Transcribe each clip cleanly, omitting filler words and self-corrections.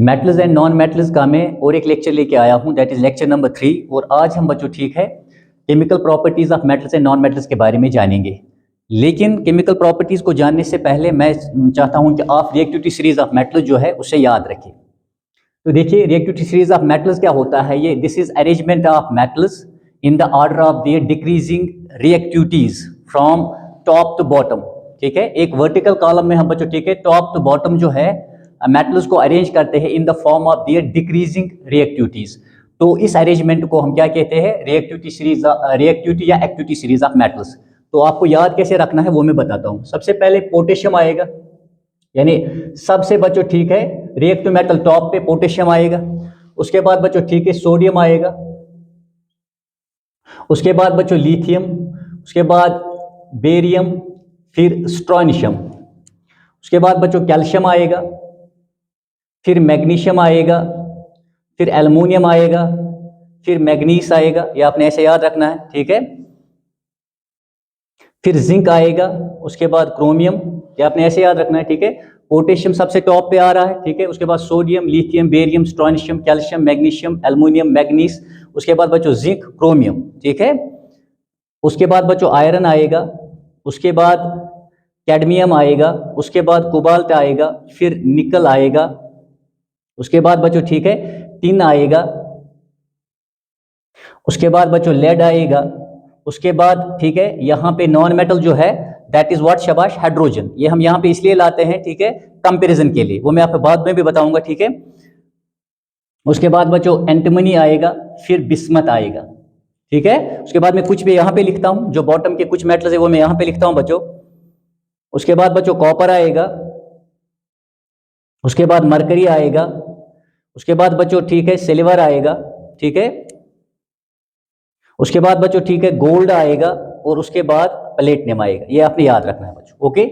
Metals and non metals का मैं और एक लेक्चर लेके आया हूं, दैट इज लेक्चर नंबर 3। और आज हम बच्चों ठीक है chemical properties of metals and non metals के बारे में जानेंगे। लेकिन केमिकल प्रॉपर्टीज को जानने से पहले मैं चाहता हूं कि आप रिएक्टिविटी सीरीज ऑफ मेटल्स जो है उसे याद रखें। तो देखिए रिएक्टिविटी सीरीज ऑफ मेटल्स क्या होता है, ये this is arrangement of metals in the order of their decreasing reactivities from top to bottom. ठीक है, एक वर्टिकल कॉलम में हम बच्चों ठीक है टॉप टू बॉटम जो है मेटल्स को अरेंज करते हैं in the form of their decreasing reactivities. तो इस अरेंजमेंट को हम क्या कहते हैं, रिएक्टिविटी सीरीज, रिएक्टिविटी या एक्टिविटी सीरीज ऑफ मेटल्स। तो आपको याद कैसे रखना है वो मैं बताता हूं। सबसे पहले पोटेशियम आएगा, यानी सबसे बच्चों ठीक है रिएक्टिव मेटल टॉप पे पोटेशियम आएगा। उसके बाद बच्चों ठीक है सोडियम आएगा, उसके बाद बच्चों लिथियम, उसके बाद बेरियम, फिर स्ट्रोनिशियम, उसके बाद बच्चों कैल्शियम आएगा, फिर मैग्नीशियम आएगा, फिर एल्युमिनियम आएगा, फिर मैग्नीस आएगा, ये आपने ऐसे याद रखना है। ठीक है, फिर जिंक आएगा, उसके बाद क्रोमियम, ये आपने ऐसे याद रखना है। ठीक है, पोटेशियम सबसे टॉप पे आ रहा है। ठीक है, उसके बाद sodium, lithium, barium, strontium, calcium, magnesium, aluminium, manganese, उसके बाद बच्चों जिंक, क्रोमियम। ठीक है, उसके बाद बच्चों आयरन आएगा, उसके बाद कैडमियम आएगा, उसके बाद कोबाल्ट आएगा, फिर निकल आएगा, उसके बाद बच्चों ठीक है टिन आएगा, उसके बाद बच्चों लेड आएगा, उसके बाद ठीक है यहाँ पे नॉन मेटल जो है दैट इज व्हाट शाबाश, हाइड्रोजन। ये हम यहाँ पे इसलिए लाते हैं ठीक है कंपैरिजन के लिए, वो मैं आपको बाद में भी बताऊंगा। ठीक है, उसके बाद बच्चों एंटिमनी आएगा, फिर बिस्मथ आएगा। ठीक है, उसके बाद मैं कुछ भी यहाँ पे लिखता हूँ, जो बॉटम के कुछ मेटल्स है वो मैं यहाँ पे लिखता हूँ बच्चों। उसके बाद बच्चों कॉपर आएगा, उसके बाद मरकरी आएगा, उसके बाद बच्चों ठीक है सिल्वर आएगा। ठीक है, उसके बाद बच्चों ठीक है गोल्ड आएगा, और उसके बाद प्लेटिनम आएगा। ये आपने याद रखना है बच्चों। ओके,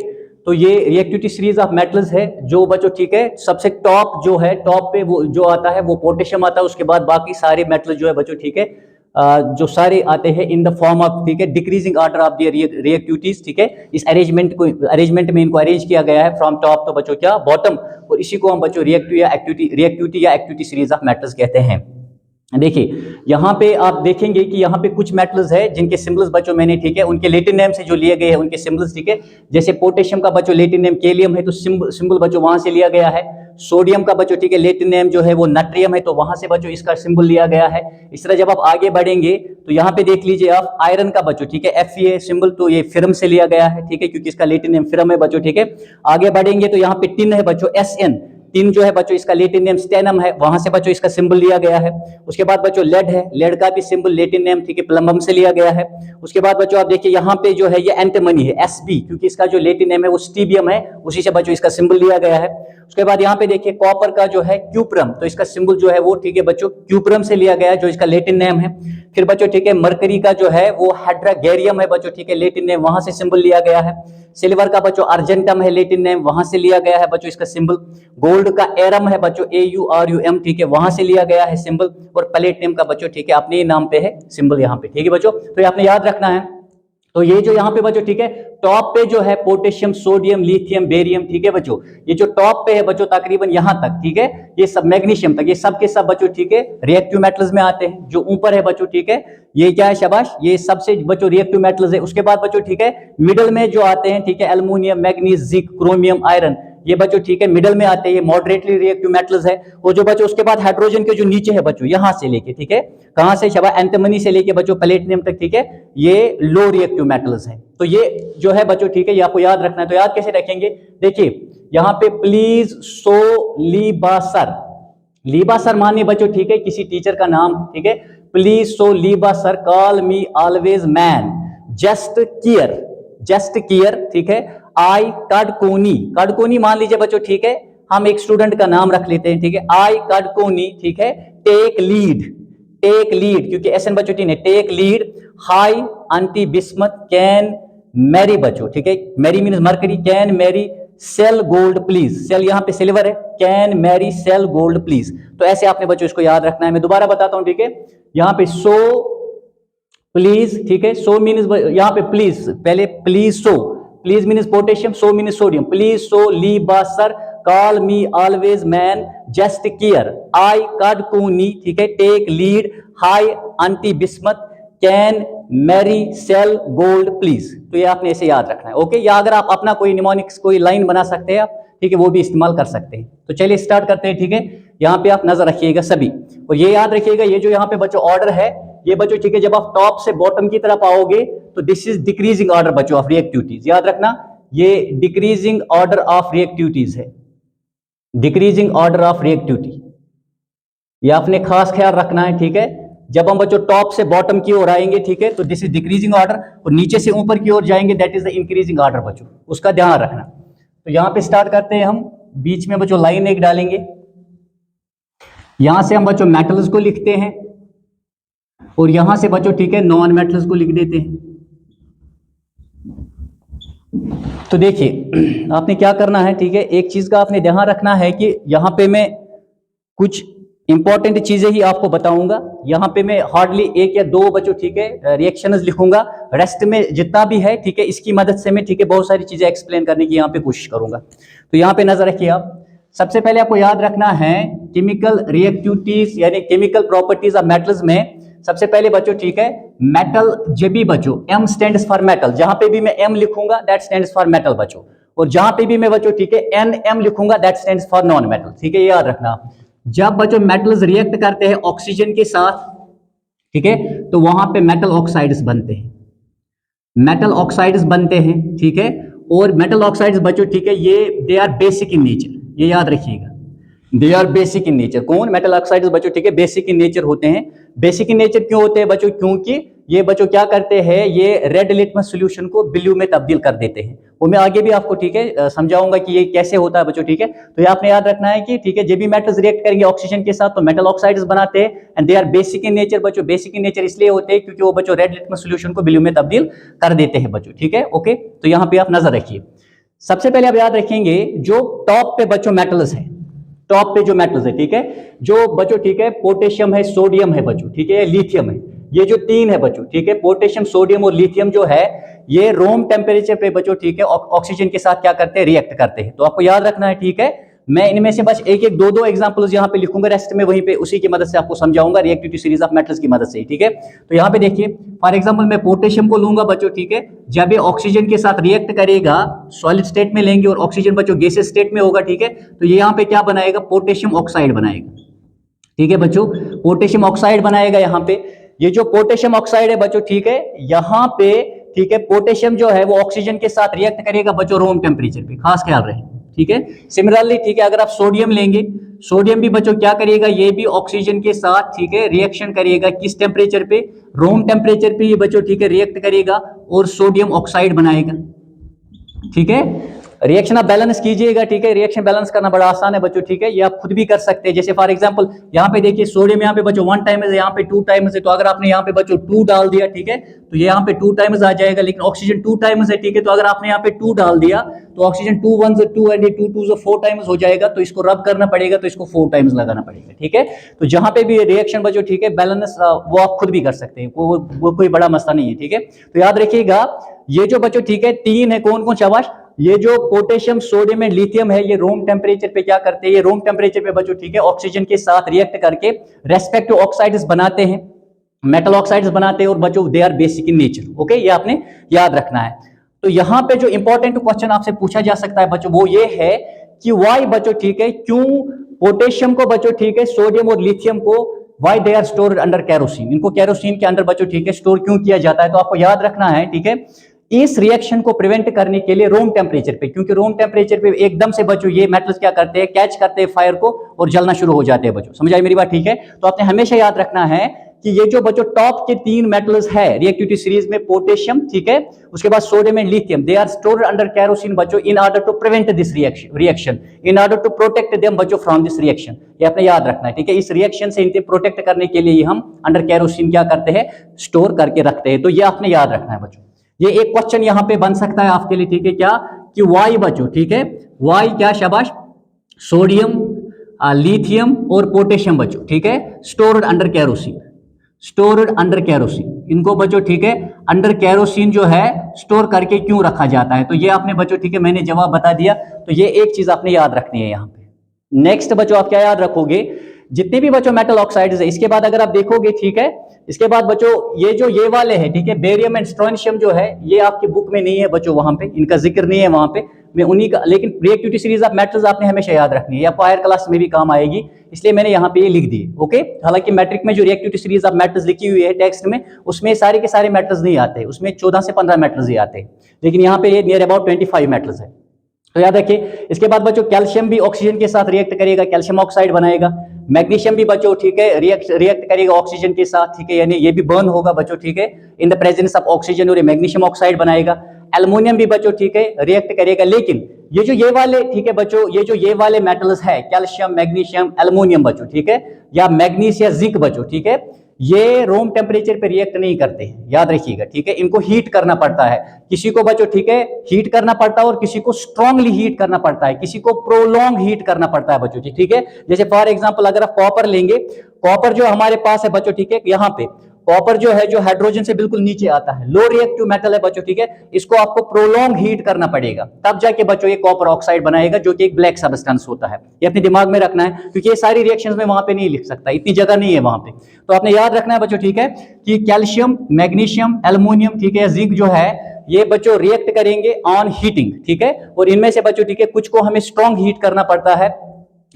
तो ये रिएक्टिविटी सीरीज ऑफ मेटल्स है जो बच्चों ठीक है सबसे टॉप जो है टॉप पे वो जो आता है वो पोटेशियम आता है। उसके बाद बाकी सारे मेटल जो है बच्चों ठीक है जो सारे आते हैं इन द फॉर्म ऑफ ठीक है decreasing order of the reactivities. ठीक है, इस अरेंजमेंट में इनको अरेंज किया गया है फ्रॉम टॉप तो बच्चों क्या बॉटम, और इसी को हम बच्चों रिएक्टिविटी या एक्टिविटी सीरीज ऑफ मेटल्स कहते हैं। देखिए यहाँ पे आप देखेंगे कि यहाँ पे कुछ मेटल्स है जिनके सिंबल्स बच्चों मैंने ठीक है उनके लेटिन नेम से जो लिए गए हैं उनके सिंबल्स। ठीक है, जैसे पोटेशियम का बच्चों लेटिन नेम केलियम है तो सिंबल बच्चों वहां से लिया गया है। सोडियम का बच्चों ठीक है लेटिन नेम जो है वो नाट्रियम है तो वहां से बच्चों इसका सिंबल लिया गया है। इस तरह जब आप आगे बढ़ेंगे तो यहाँ पे देख लीजिए आप आयरन का बच्चों ठीक है Fe सिंबल, तो ये फिरम से लिया गया है। ठीक है, क्योंकि इसका लेटिन नेम फिरम है बच्चों। ठीक है, आगे बढ़ेंगे तो यहाँ पे टिन है बच्चों Sn, टिन जो है बच्चों इसका लेटिन नेम स्टेनम है, वहां से बच्चों इसका सिंबल लिया गया है। उसके बाद बच्चों लेड है, लेड का भी सिंबल लेटिन नेम ठीक है प्लम्बम से लिया गया है। उसके बाद बच्चों आप देखिए यहाँ पे जो है ये एंटिमनी है Sb, क्योंकि इसका जो लेटिन नेम है वो स्टीबियम है, उसी से बच्चों इसका सिंबल लिया गया है। उसके बाद यहाँ पे देखिए कॉपर का जो है क्यूप्रम, तो इसका सिंबल जो है वो ठीक है बच्चों क्यूप्रम से लिया गया है जो इसका लेटिन नेम है। फिर बच्चों ठीक है मरकरी का जो है वो हाइड्रागेरियम है बच्चों ठीक है लेटिन नेम, वहां से सिंबल लिया गया है। सिल्वर का बच्चों अर्जेंटम है लेटिन नेम, वहां से लिया गया है बच्चों इसका सिंबल। गोल्ड का एरम है बच्चों AuRum ठीक है, वहां से लिया गया है सिंबल। और प्लेटिनम का बच्चों ठीक है अपने ही नाम पे है सिंबल यहाँ पे। ठीक है बच्चों, तो ये आपने याद रखना है। तो ये जो यहाँ पे बच्चों ठीक है टॉप पे जो है पोटेशियम, सोडियम, लिथियम, बेरियम। ठीक है बच्चों, ये जो टॉप पे है बच्चों तकरीबन यहाँ तक ठीक है, ये सब मैग्नीशियम तक, ये सब के सब बच्चों ठीक है रिएक्टिव मेटल्स में आते हैं। जो ऊपर है बच्चों ठीक है ये क्या है शाबाश, ये सबसे बच्चों रिएक्टिव मेटल्स है। उसके बाद बच्चों ठीक है मिडल में जो आते हैं ठीक है aluminium, manganese, zinc, chromium, iron, ये बच्चों ठीक है मिडल में आते हैं, ये मॉडरेटली रिएक्टिव मेटल्स है। और जो बच्चों उसके बाद हाइड्रोजन के जो नीचे है बच्चों यहाँ से लेके ठीक है कहां से शबा एंटिमनी से लेके बच्चों प्लेटिनम तक ठीक है ये लो रिएक्टिव मेटल्स हैं। तो ये जो है बच्चों ठीक है ये आपको याद रखना है। तो याद कैसे रखेंगे, देखिए यहाँ पे प्लीज सो लीबासर, लीबासर मानिए बच्चों ठीक है किसी टीचर का नाम। ठीक है, प्लीज सो लीबासर, call me always man, just care, just care. ठीक है, आई काडकोनी, काडकोनी मान लीजिए बच्चों ठीक है हम एक स्टूडेंट का नाम रख लेते हैं। ठीक है, आई काडकोनी ठीक है टेक लीड, टेक लीड क्योंकि एसएन बच्चों ठीक है take lead, high aunty bismuth can marry बच्चों ठीक है, marry means mercury, can Mary sell gold please, sell यहाँ पे सिल्वर है, can Mary sell gold please. तो ऐसे आपने बच्चों इसको याद रखना है। मैं दोबारा बताता हूं ठीक है, यहाँ पे सो प्लीज ठीक है, सो मीन्स यहाँ पे प्लीज, पहले please so, please means potassium, so means sodium, please so लीबासर call me always man, just care, I कड कूनी, ठीक है, टेक लीड, हाई आंटी बिस्मत, can Mary sell gold please. तो ये आपने ऐसे याद रखना है। ओके, या अगर आप अपना कोई निमोनिक्स कोई लाइन बना सकते हैं आप, ठीक है, वो भी इस्तेमाल कर सकते हैं। तो चलिए स्टार्ट करते हैं, ठीक है। यहाँ पे आप नजर रखिएगा सभी, और ये याद रखिएगा ये जो यहाँ पे बच्चों ऑर्डर है, ये बच्चों ठीक है, जब आप टॉप से बॉटम की तरफ आओगे तो दिस इज डिक्रीजिंग ऑर्डर बच्चों ऑफ रिएक्टिविटीज। याद रखना ये डिक्रीजिंग ऑर्डर ऑफ रिएक्टिविटीज है, डिक्रीजिंग ऑर्डर ऑफ रिएक्टिविटी, ये आपने खास ख्याल रखना है, ठीक है। जब हम बच्चों टॉप से बॉटम की ओर आएंगे, ठीक है, तो दिस इज डिक्रीजिंग ऑर्डर, और नीचे से ऊपर की ओर जाएंगे that is the increasing order बच्चों, उसका ध्यान रखना। तो यहां पे स्टार्ट करते हैं हम, बीच में बच्चों लाइन एक डालेंगे, यहां से हम बच्चों मेटल्स को लिखते हैं, और यहां से बच्चों ठीक है नॉन मेटल्स को लिख देते हैं। तो देखिए आपने क्या करना है, ठीक है, एक चीज का आपने ध्यान रखना है कि यहां पे मैं कुछ इंपॉर्टेंट चीजें ही आपको बताऊंगा, यहां पे मैं हार्डली एक या दो बच्चों ठीक है रिएक्शंस लिखूंगा, रेस्ट में जितना भी है ठीक है इसकी मदद से मैं ठीक है बहुत सारी चीजें एक्सप्लेन करने की यहां पे कोशिश करूंगा। तो यहां पे नजर रखिए आप, सबसे पहले आपको याद रखना है केमिकल रिएक्टिविटीज यानी केमिकल प्रॉपर्टीज ऑफ मेटल्स में सबसे पहले बच्चों ठीक है मेटल जब भी बच्चों एम स्टैंड्स फॉर मेटल, जहां पे भी मैं एम लिखूंगा दैट स्टैंड्स फॉर मेटल बच्चों, और जहां पे भी मैं बच्चों ठीक है एन एम लिखूंगा that stands for non metal, ठीक है, याद रखना। जब बच्चों मेटल्स रिएक्ट करते हैं ऑक्सीजन के साथ, ठीक है, तो वहां पे मेटल ऑक्साइड्स बनते हैं, मेटल ऑक्साइड्स बनते हैं, ठीक है, और मेटल ऑक्साइड्स बच्चों ठीक है ये they are basic in nature, ये याद रखिएगा, they are basic in nature. कौन? मेटल ऑक्साइड्स बच्चों ठीक है बेसिक इन नेचर होते हैं। बेसिक इन नेचर क्यों होते हैं बच्चों? क्योंकि ये बच्चों क्या करते हैं, ये रेड लिटमस सॉल्यूशन को ब्लू में तब्दील कर देते हैं, वो मैं आगे भी आपको ठीक है समझाऊंगा कि ये कैसे होता है बच्चों, ठीक है। तो ये आपने याद रखना है कि ठीक है जब भी मेटल्स रिएक्ट करेंगे ऑक्सीजन के साथ तो मेटल ऑक्साइड्स बनाते हैं and they are basic in nature बच्चों। बेसिक इन नेचर इसलिए होते हैं क्योंकि वो बच्चों रेड लिटमस सॉल्यूशन को ब्लू में तब्दील कर देते हैं बच्चों, ठीक है, ओके। तो यहाँ पे आप नजर रखिए, सबसे पहले आप याद रखेंगे जो टॉप पे बच्चों मेटल्स है, टॉप पे जो मेटल्स है, ठीक है, जो बच्चों ठीक है पोटेशियम है, सोडियम है बच्चों, ठीक है, लिथियम है, ये जो तीन है बच्चों, ठीक है, पोटेशियम, सोडियम और लिथियम जो है ये रूम टेम्परेचर पे बच्चों ठीक है ऑक्सीजन के साथ क्या करते हैं, रिएक्ट करते हैं। तो आपको याद रखना है, ठीक है, मैं इनमें से बस एक एक दो दो एग्जांपल्स यहाँ पे लिखूंगा, रेस्ट में वहीं पे उसी की मदद से आपको समझाऊंगा रिएक्टिविटी सीरीज ऑफ मेटल्स की मदद से, ठीक है। तो यहाँ पे देखिए फॉर एग्जांपल मैं पोटेशियम को लूंगा बच्चों, ठीक है, जब ये ऑक्सीजन के साथ रिएक्ट करेगा सॉलिड स्टेट में लेंगे और ऑक्सीजन बच्चों गैसियस स्टेट में होगा, ठीक है, तो ये यहाँ पे क्या बनाएगा, पोटेशियम ऑक्साइड बनाएगा, ठीक है बच्चों, पोटेशियम ऑक्साइड बनाएगा। यहाँ पे ये जो पोटेशियम ऑक्साइड है बच्चों, ठीक है, यहाँ पे ठीक है पोटेशियम जो है वो ऑक्सीजन के साथ रिएक्ट करेगा बच्चों रूम टेम्परेचर पे, खास ख्याल रहे, ठीक है। सिमिलरली ठीक है अगर आप सोडियम लेंगे, सोडियम भी बच्चों क्या करेगा, ये भी ऑक्सीजन के साथ ठीक है रिएक्शन करेगा, किस टेम्परेचर पे, रूम टेम्परेचर पे ये बच्चों ठीक है रिएक्ट करेगा और सोडियम ऑक्साइड बनाएगा, ठीक है। रिएक्शन आप बैलेंस कीजिएगा, ठीक है, रिएक्शन बैलेंस करना बड़ा आसान है बच्चों, ठीक है, ये आप खुद भी कर सकते हैं। जैसे फॉर एग्जांपल यहाँ पे देखिए सोडियम यहाँ पे बच्चों 1 टाइम्स है, यहाँ पे 2 टाइम्स है, तो अगर आपने यहाँ पे बच्चों 2 डाल दिया, ठीक है, तो ये यहाँ पे 2 टाइम्स आ जाएगा, लेकिन ऑक्सीजन 2 टाइम्स है, ठीक है, तो अगर आपने यहाँ पे 2 डाल दिया तो ऑक्सीजन 2 1 2 एंड 2 2 4 टाइम्स हो जाएगा, तो इसको रब करना पड़ेगा, तो इसको 4 टाइम्स लगाना पड़ेगा, ठीक है। तो जहां पे भी रिएक्शन बच्चों ठीक है बैलेंस वो आप खुद भी कर सकते हैं, वो कोई बड़ा मसला नहीं है, ठीक है। तो याद रखिएगा ये जो बच्चों ठीक है तीन है, कौन कौन? शाबाश, ये जो पोटेशियम, सोडियम एंड लिथियम है ये रूम टेम्परेचर पे क्या करते हैं, ये रूम टेम्परेचर पे बच्चों ठीक है ऑक्सीजन के साथ रिएक्ट करके रेस्पेक्टिव ऑक्साइड्स बनाते हैं, मेटल ऑक्साइड्स बनाते हैं और बच्चों they are basic in nature, okay, ये आपने याद रखना है। तो यहां पे जो इंपॉर्टेंट क्वेश्चन आपसे पूछा जा सकता है बच्चों वो ये है कि वाई बच्चों ठीक है, क्यों पोटेशियम को बच्चों ठीक है, सोडियम और लिथियम को why they are stored under kerosene, इनको कैरोसिन के अंदर बच्चों ठीक है स्टोर क्यों किया जाता है? तो आपको याद रखना है, ठीक है, इस रिएक्शन को प्रिवेंट करने के लिए रूम टेम्परेचर पे, क्योंकि रूम टेम्परेचर पे एकदम से बच्चों ये मेटल्स क्या करते हैं, कैच करते हैं फायर को और जलना शुरू हो जाते हैं बच्चों, समझ आई मेरी बात, ठीक है। तो आपने हमेशा याद रखना है कि ये जो बच्चों टॉप के 3 मेटल्स है रिएक्टिविटी सीरीज में, पोटेशियम, ठीक है, उसके बाद sodium and lithium, they are stored under kerosene बच्चों in order to prevent this reaction, in order to protect them बच्चों फ्रॉम दिस रिएक्शन, ये आपने याद रखना है, ठीक है। इस रिएक्शन से इनको प्रोटेक्ट करने के लिए हम अंडर कैरोसिन क्या करते हैं, स्टोर करके रखते हैं, तो ये आपने याद रखना है बच्चों। ये एक क्वेश्चन यहां पे बन सकता है आपके लिए, ठीक है, क्या कि वाई बच्चों ठीक है, वाई क्या? शाबाश, सोडियम, लिथियम और पोटेशियम बच्चों ठीक है stored under kerosene, stored under kerosene, इनको बच्चों ठीक है अंडर केरोसिन जो है स्टोर करके क्यों रखा जाता है? तो ये आपने बच्चों ठीक है मैंने जवाब बता दिया। तो ये एक चीज आपने याद रखनी है यहाँ पे। नेक्स्ट बच्चों आप क्या याद रखोगे, जितने भी बच्चों मेटल ऑक्साइड्स है, इसके बाद अगर आप देखोगे ठीक है, इसके बाद बच्चों ये वाले हैं ठीक है, बेरियम एंड स्ट्रोंशियम जो है ये आपकी बुक में नहीं है बच्चों, वहां पे इनका जिक्र नहीं है वहां पे, मैं उन्हीं का, लेकिन रिएक्टिविटी सीरीज ऑफ मेटल्स आपने हमेशा याद रखनी है, आपको हायर क्लास में भी काम आएगी, इसलिए मैंने यहाँ पे ये लिख दी। ओके, हालांकि मैट्रिक में जो रिएक्टिविटी सीरीज ऑफ मेटल्स लिखी हुई है टेक्स्ट में, उसमें सारे के सारे मेटल्स नहीं आते, उसमें 14 से 15 मेटल्स ही आते हैं, लेकिन यहाँ पे ये नियर अबाउट 25 मेटल्स है। तो याद रखिए। इसके बाद बच्चों कैल्शियम भी ऑक्सीजन के साथ रिएक्ट करेगा, कैल्शियम ऑक्साइड बनाएगा। मैग्नीशियम भी बच्चों ठीक है रिएक्ट करेगा ऑक्सीजन के साथ, ठीक है, यानी ये भी बर्न होगा बच्चों ठीक है in the presence of oxygen, और ये मैग्नीशियम ऑक्साइड बनाएगा। एल्युमिनियम भी बच्चों ठीक है रिएक्ट करेगा, लेकिन ये जो ये वाले ठीक है बच्चों, ये जो ये वाले मेटल्स है कैल्शियम, मैग्नीशियम, एल्युमिनियम बच्चों ठीक है, या मैग्नीस या जिंक बच्चों ठीक है, ये रूम टेम्परेचर पे रिएक्ट नहीं करते हैं, याद रखिएगा ठीक है, इनको हीट करना पड़ता है, किसी को बच्चों ठीक है हीट करना पड़ता है और किसी को स्ट्रांगली हीट करना पड़ता है, किसी को प्रोलॉन्ग हीट करना पड़ता है बच्चों ठीक है। जैसे फॉर एग्जांपल अगर आप कॉपर लेंगे, कॉपर जो हमारे पास है बच्चों ठीक है, यहाँ पे कॉपर जो है जो हाइड्रोजन से बिल्कुल नीचे आता है, लो रिएक्टिव मेटल है बच्चों ठीक है, इसको आपको प्रोलॉन्ग हीट करना पड़ेगा, तब जाके बच्चों ये कॉपर ऑक्साइड बनाएगा, जो कि एक ब्लैक सब्सटेंस होता है। ये अपने दिमाग में रखना है, क्योंकि ये सारी रिएक्शंस में वहां पे नहीं लिख सकता, इतनी जगह नहीं है वहां पे, तो आपने याद रखना है बच्चों ठीक है कि कैल्शियम, मैग्नीशियम, एल्युमिनियम ठीक है, जिंक जो है ये बच्चों रिएक्ट करेंगे ऑन हीटिंग ठीक है, और इनमें से बच्चों ठीक है कुछ को हमें स्ट्रॉन्ग हीट करना पड़ता है,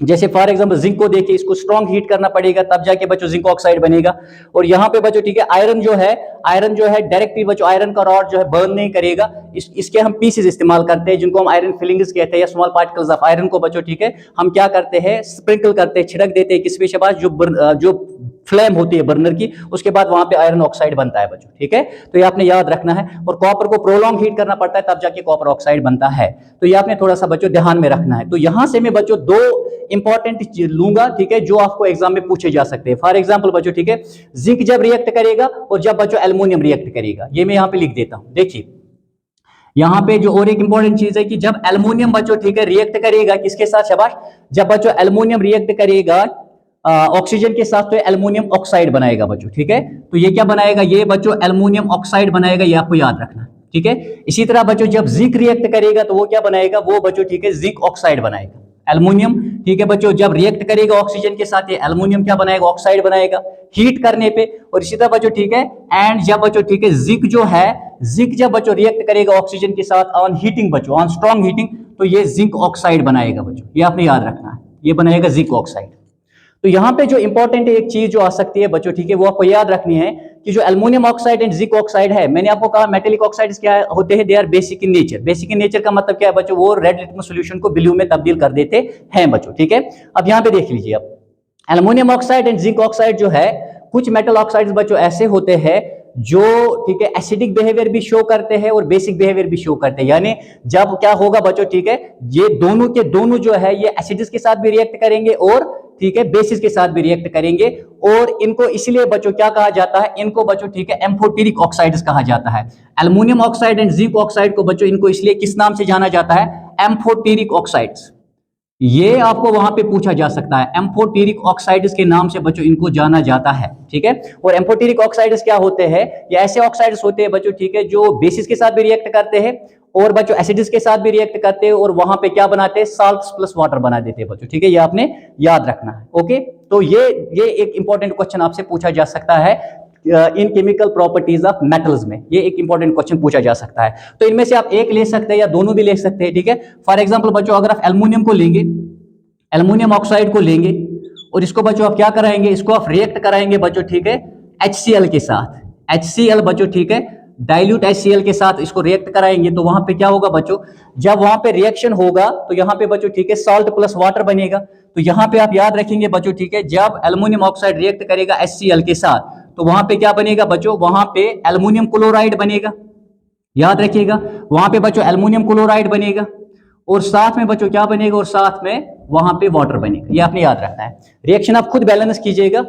जैसे फॉर एग्जांपल जिंक को देखिए, इसको स्ट्रॉन्ग हीट करना पड़ेगा तब जाके बच्चों जिंक ऑक्साइड बनेगा। और यहाँ पे बच्चों ठीक है आयरन जो है डायरेक्टली बच्चों आयरन का रॉड जो है बर्न नहीं करेगा, इसके हम पीसेस इस्तेमाल करते हैं जिनको हम आयरन फिलिंग्स कहते हैं, या स्मॉल पार्टिकल्स ऑफ आयरन को बच्चों ठीक है हम क्या करते हैं स्प्रिंकल करते हैं, छिड़क देते हैं किस पे शाबाश, जो फ्लेम होती है बर्नर की, उसके बाद वहां पे आयरन ऑक्साइड बनता है बच्चों ठीक है। तो ये आपने याद रखना है, और कॉपर को प्रोलॉन्ग हीट करना पड़ता है तब जाके कॉपर ऑक्साइड बनता है, तो ये आपने थोड़ा सा बच्चों ध्यान में रखना है। तो यहां से मैं बच्चों दो इंपॉर्टेंट चीज लूंगा ठीक है, जो आपको एग्जाम में पूछे जा सकते हैं। फॉर एग्जांपल बच्चों ठीक है जिंक जब रिएक्ट करेगा और जब बच्चों एल्युमिनियम रिएक्ट करेगा, ये मैं यहां पे लिख देता हूं। देखिए यहां पे जो और एक इंपॉर्टेंट चीज है कि जब एल्युमिनियम बच्चों ठीक है रिएक्ट करेगा किसके साथ शाबाश, जब बच्चों एल्युमिनियम रिएक्ट करेगा ऑक्सीजन के साथ, तो एल्युमिनियम ऑक्साइड बनाएगा बच्चों ठीक है। तो ये क्या बनाएगा, ये बच्चों एल्युमिनियम ऑक्साइड बनाएगा, ये आपको याद रखना है ठीक है। इसी तरह बच्चों जब जिंक रिएक्ट करेगा तो वो क्या बनाएगा, वो बच्चों ठीक है जिंक ऑक्साइड बनाएगा। एल्युमिनियम ठीक है बच्चों जब रिएक्ट करेगा ऑक्सीजन के साथ, ये एल्युमिनियम क्या बनाएगा, ऑक्साइड बनाएगा हीट करने पे। और इसी तरह बच्चों ठीक है एंड जब बच्चों ठीक है जिंक जो है, जिंक जब बच्चों रिएक्ट करेगा ऑक्सीजन के साथ ऑन हीटिंग बच्चों, ऑन स्ट्रॉन्ग हीटिंग, तो ये जिंक ऑक्साइड बनाएगा बच्चों, ये आपने याद रखना है, ये बनाएगा जिंक ऑक्साइड। तो यहां पे जो इंपॉर्टेंट एक चीज जो आ सकती है बच्चों ठीक है, वो आपको याद रखनी है कि जो aluminium oxide and zinc oxide है, मैंने आपको कहा मेटेलिक ऑक्साइड्स क्या होते हैं, they are basic in nature. Basic in nature का मतलब क्या है बच्चों, वो रेड लिटमस सॉल्यूशन को ब्लू में तब्दील कर देते हैं बच्चों ठीक है। अब यहां पे देख लीजिए, अब aluminium oxide and zinc oxide जो है, कुछ मेटल ऑक्साइड्स बच्चों ऐसे होते हैं जो ठीक है एसिडिक बिहेवियर भी शो करते हैं और बेसिक बिहेवियर भी शो करते हैं, यानी जब क्या होगा बच्चों ठीक है, ये दोनों के दोनों जो है ये एसिड्स के साथ भी रिएक्ट करेंगे और ठीक है बेसिस के साथ भी रिएक्ट करेंगे, और इनको इसलिए बच्चों क्या कहा जाता है, इनको बच्चों ठीक है एम्फोटेरिक ऑक्साइड्स कहा जाता है। Aluminium oxide and zinc oxide को बच्चों इनको इसलिए किस नाम से जाना जाता है, एम्फोटेरिक ऑक्साइड्स। ये आपको वहां पे पूछा जा सकता है, एम्फोटेरिक ऑक्साइड्स के नाम से बच्चों इनको जाना जाता है ठीक है। और एम्फोटेरिक ऑक्साइड्स क्या होते हैं, ये ऐसे ऑक्साइड्स होते हैं बच्चों ठीक है जो बेसिस के साथ भी रिएक्ट करते हैं और बच्चों एसिड्स के साथ भी रिएक्ट करते हैं, और वहां पे क्या बनाते हैं, साल्ट्स प्लस वाटर बना देते हैं बच्चों ठीक है, ये आपने याद रखना है। ओके, तो ये एक इंपॉर्टेंट क्वेश्चन आपसे पूछा जा सकता है इन केमिकल प्रॉपर्टीज ऑफ मेटल्स में, ये एक इंपॉर्टेंट क्वेश्चन पूछा जा सकता है। तो इनमें से आप एक ले सकते हैं या दोनों भी ले सकते हैं ठीक है। फॉर एग्जांपल बच्चों अगर आप एल्युमिनियम को लेंगे, एल्युमिनियम ऑक्साइड को लेंगे और इसको बच्चों आप क्या कराएंगे, इसको आप रिएक्ट कराएंगे बच्चों ठीक है HCl के साथ, HCl बच्चों ठीक है डाइल्यूट HCl के साथ इसको रिएक्ट कराएंगे, तो वहां पे क्या होगा बच्चों, जब वहां पे रिएक्शन होगा तो यहाँ पे बच्चों ठीक है सॉल्ट प्लस वाटर बनेगा। तो यहाँ पे आप याद रखेंगे बच्चों ठीक है, जब एल्युमिनियम ऑक्साइड रिएक्ट करेगा HCl के साथ, तो वहां पे क्या बनेगा बच्चों, वहां पे एल्युमिनियम क्लोराइड बनेगा, याद रखिएगा वहां पे बच्चों एल्युमिनियम क्लोराइड बनेगा, और साथ में बच्चों क्या बनेगा, और साथ में वहां पे वाटर बनेगा, ये आपने याद रखना है। रिएक्शन आप खुद बैलेंस कीजिएगा,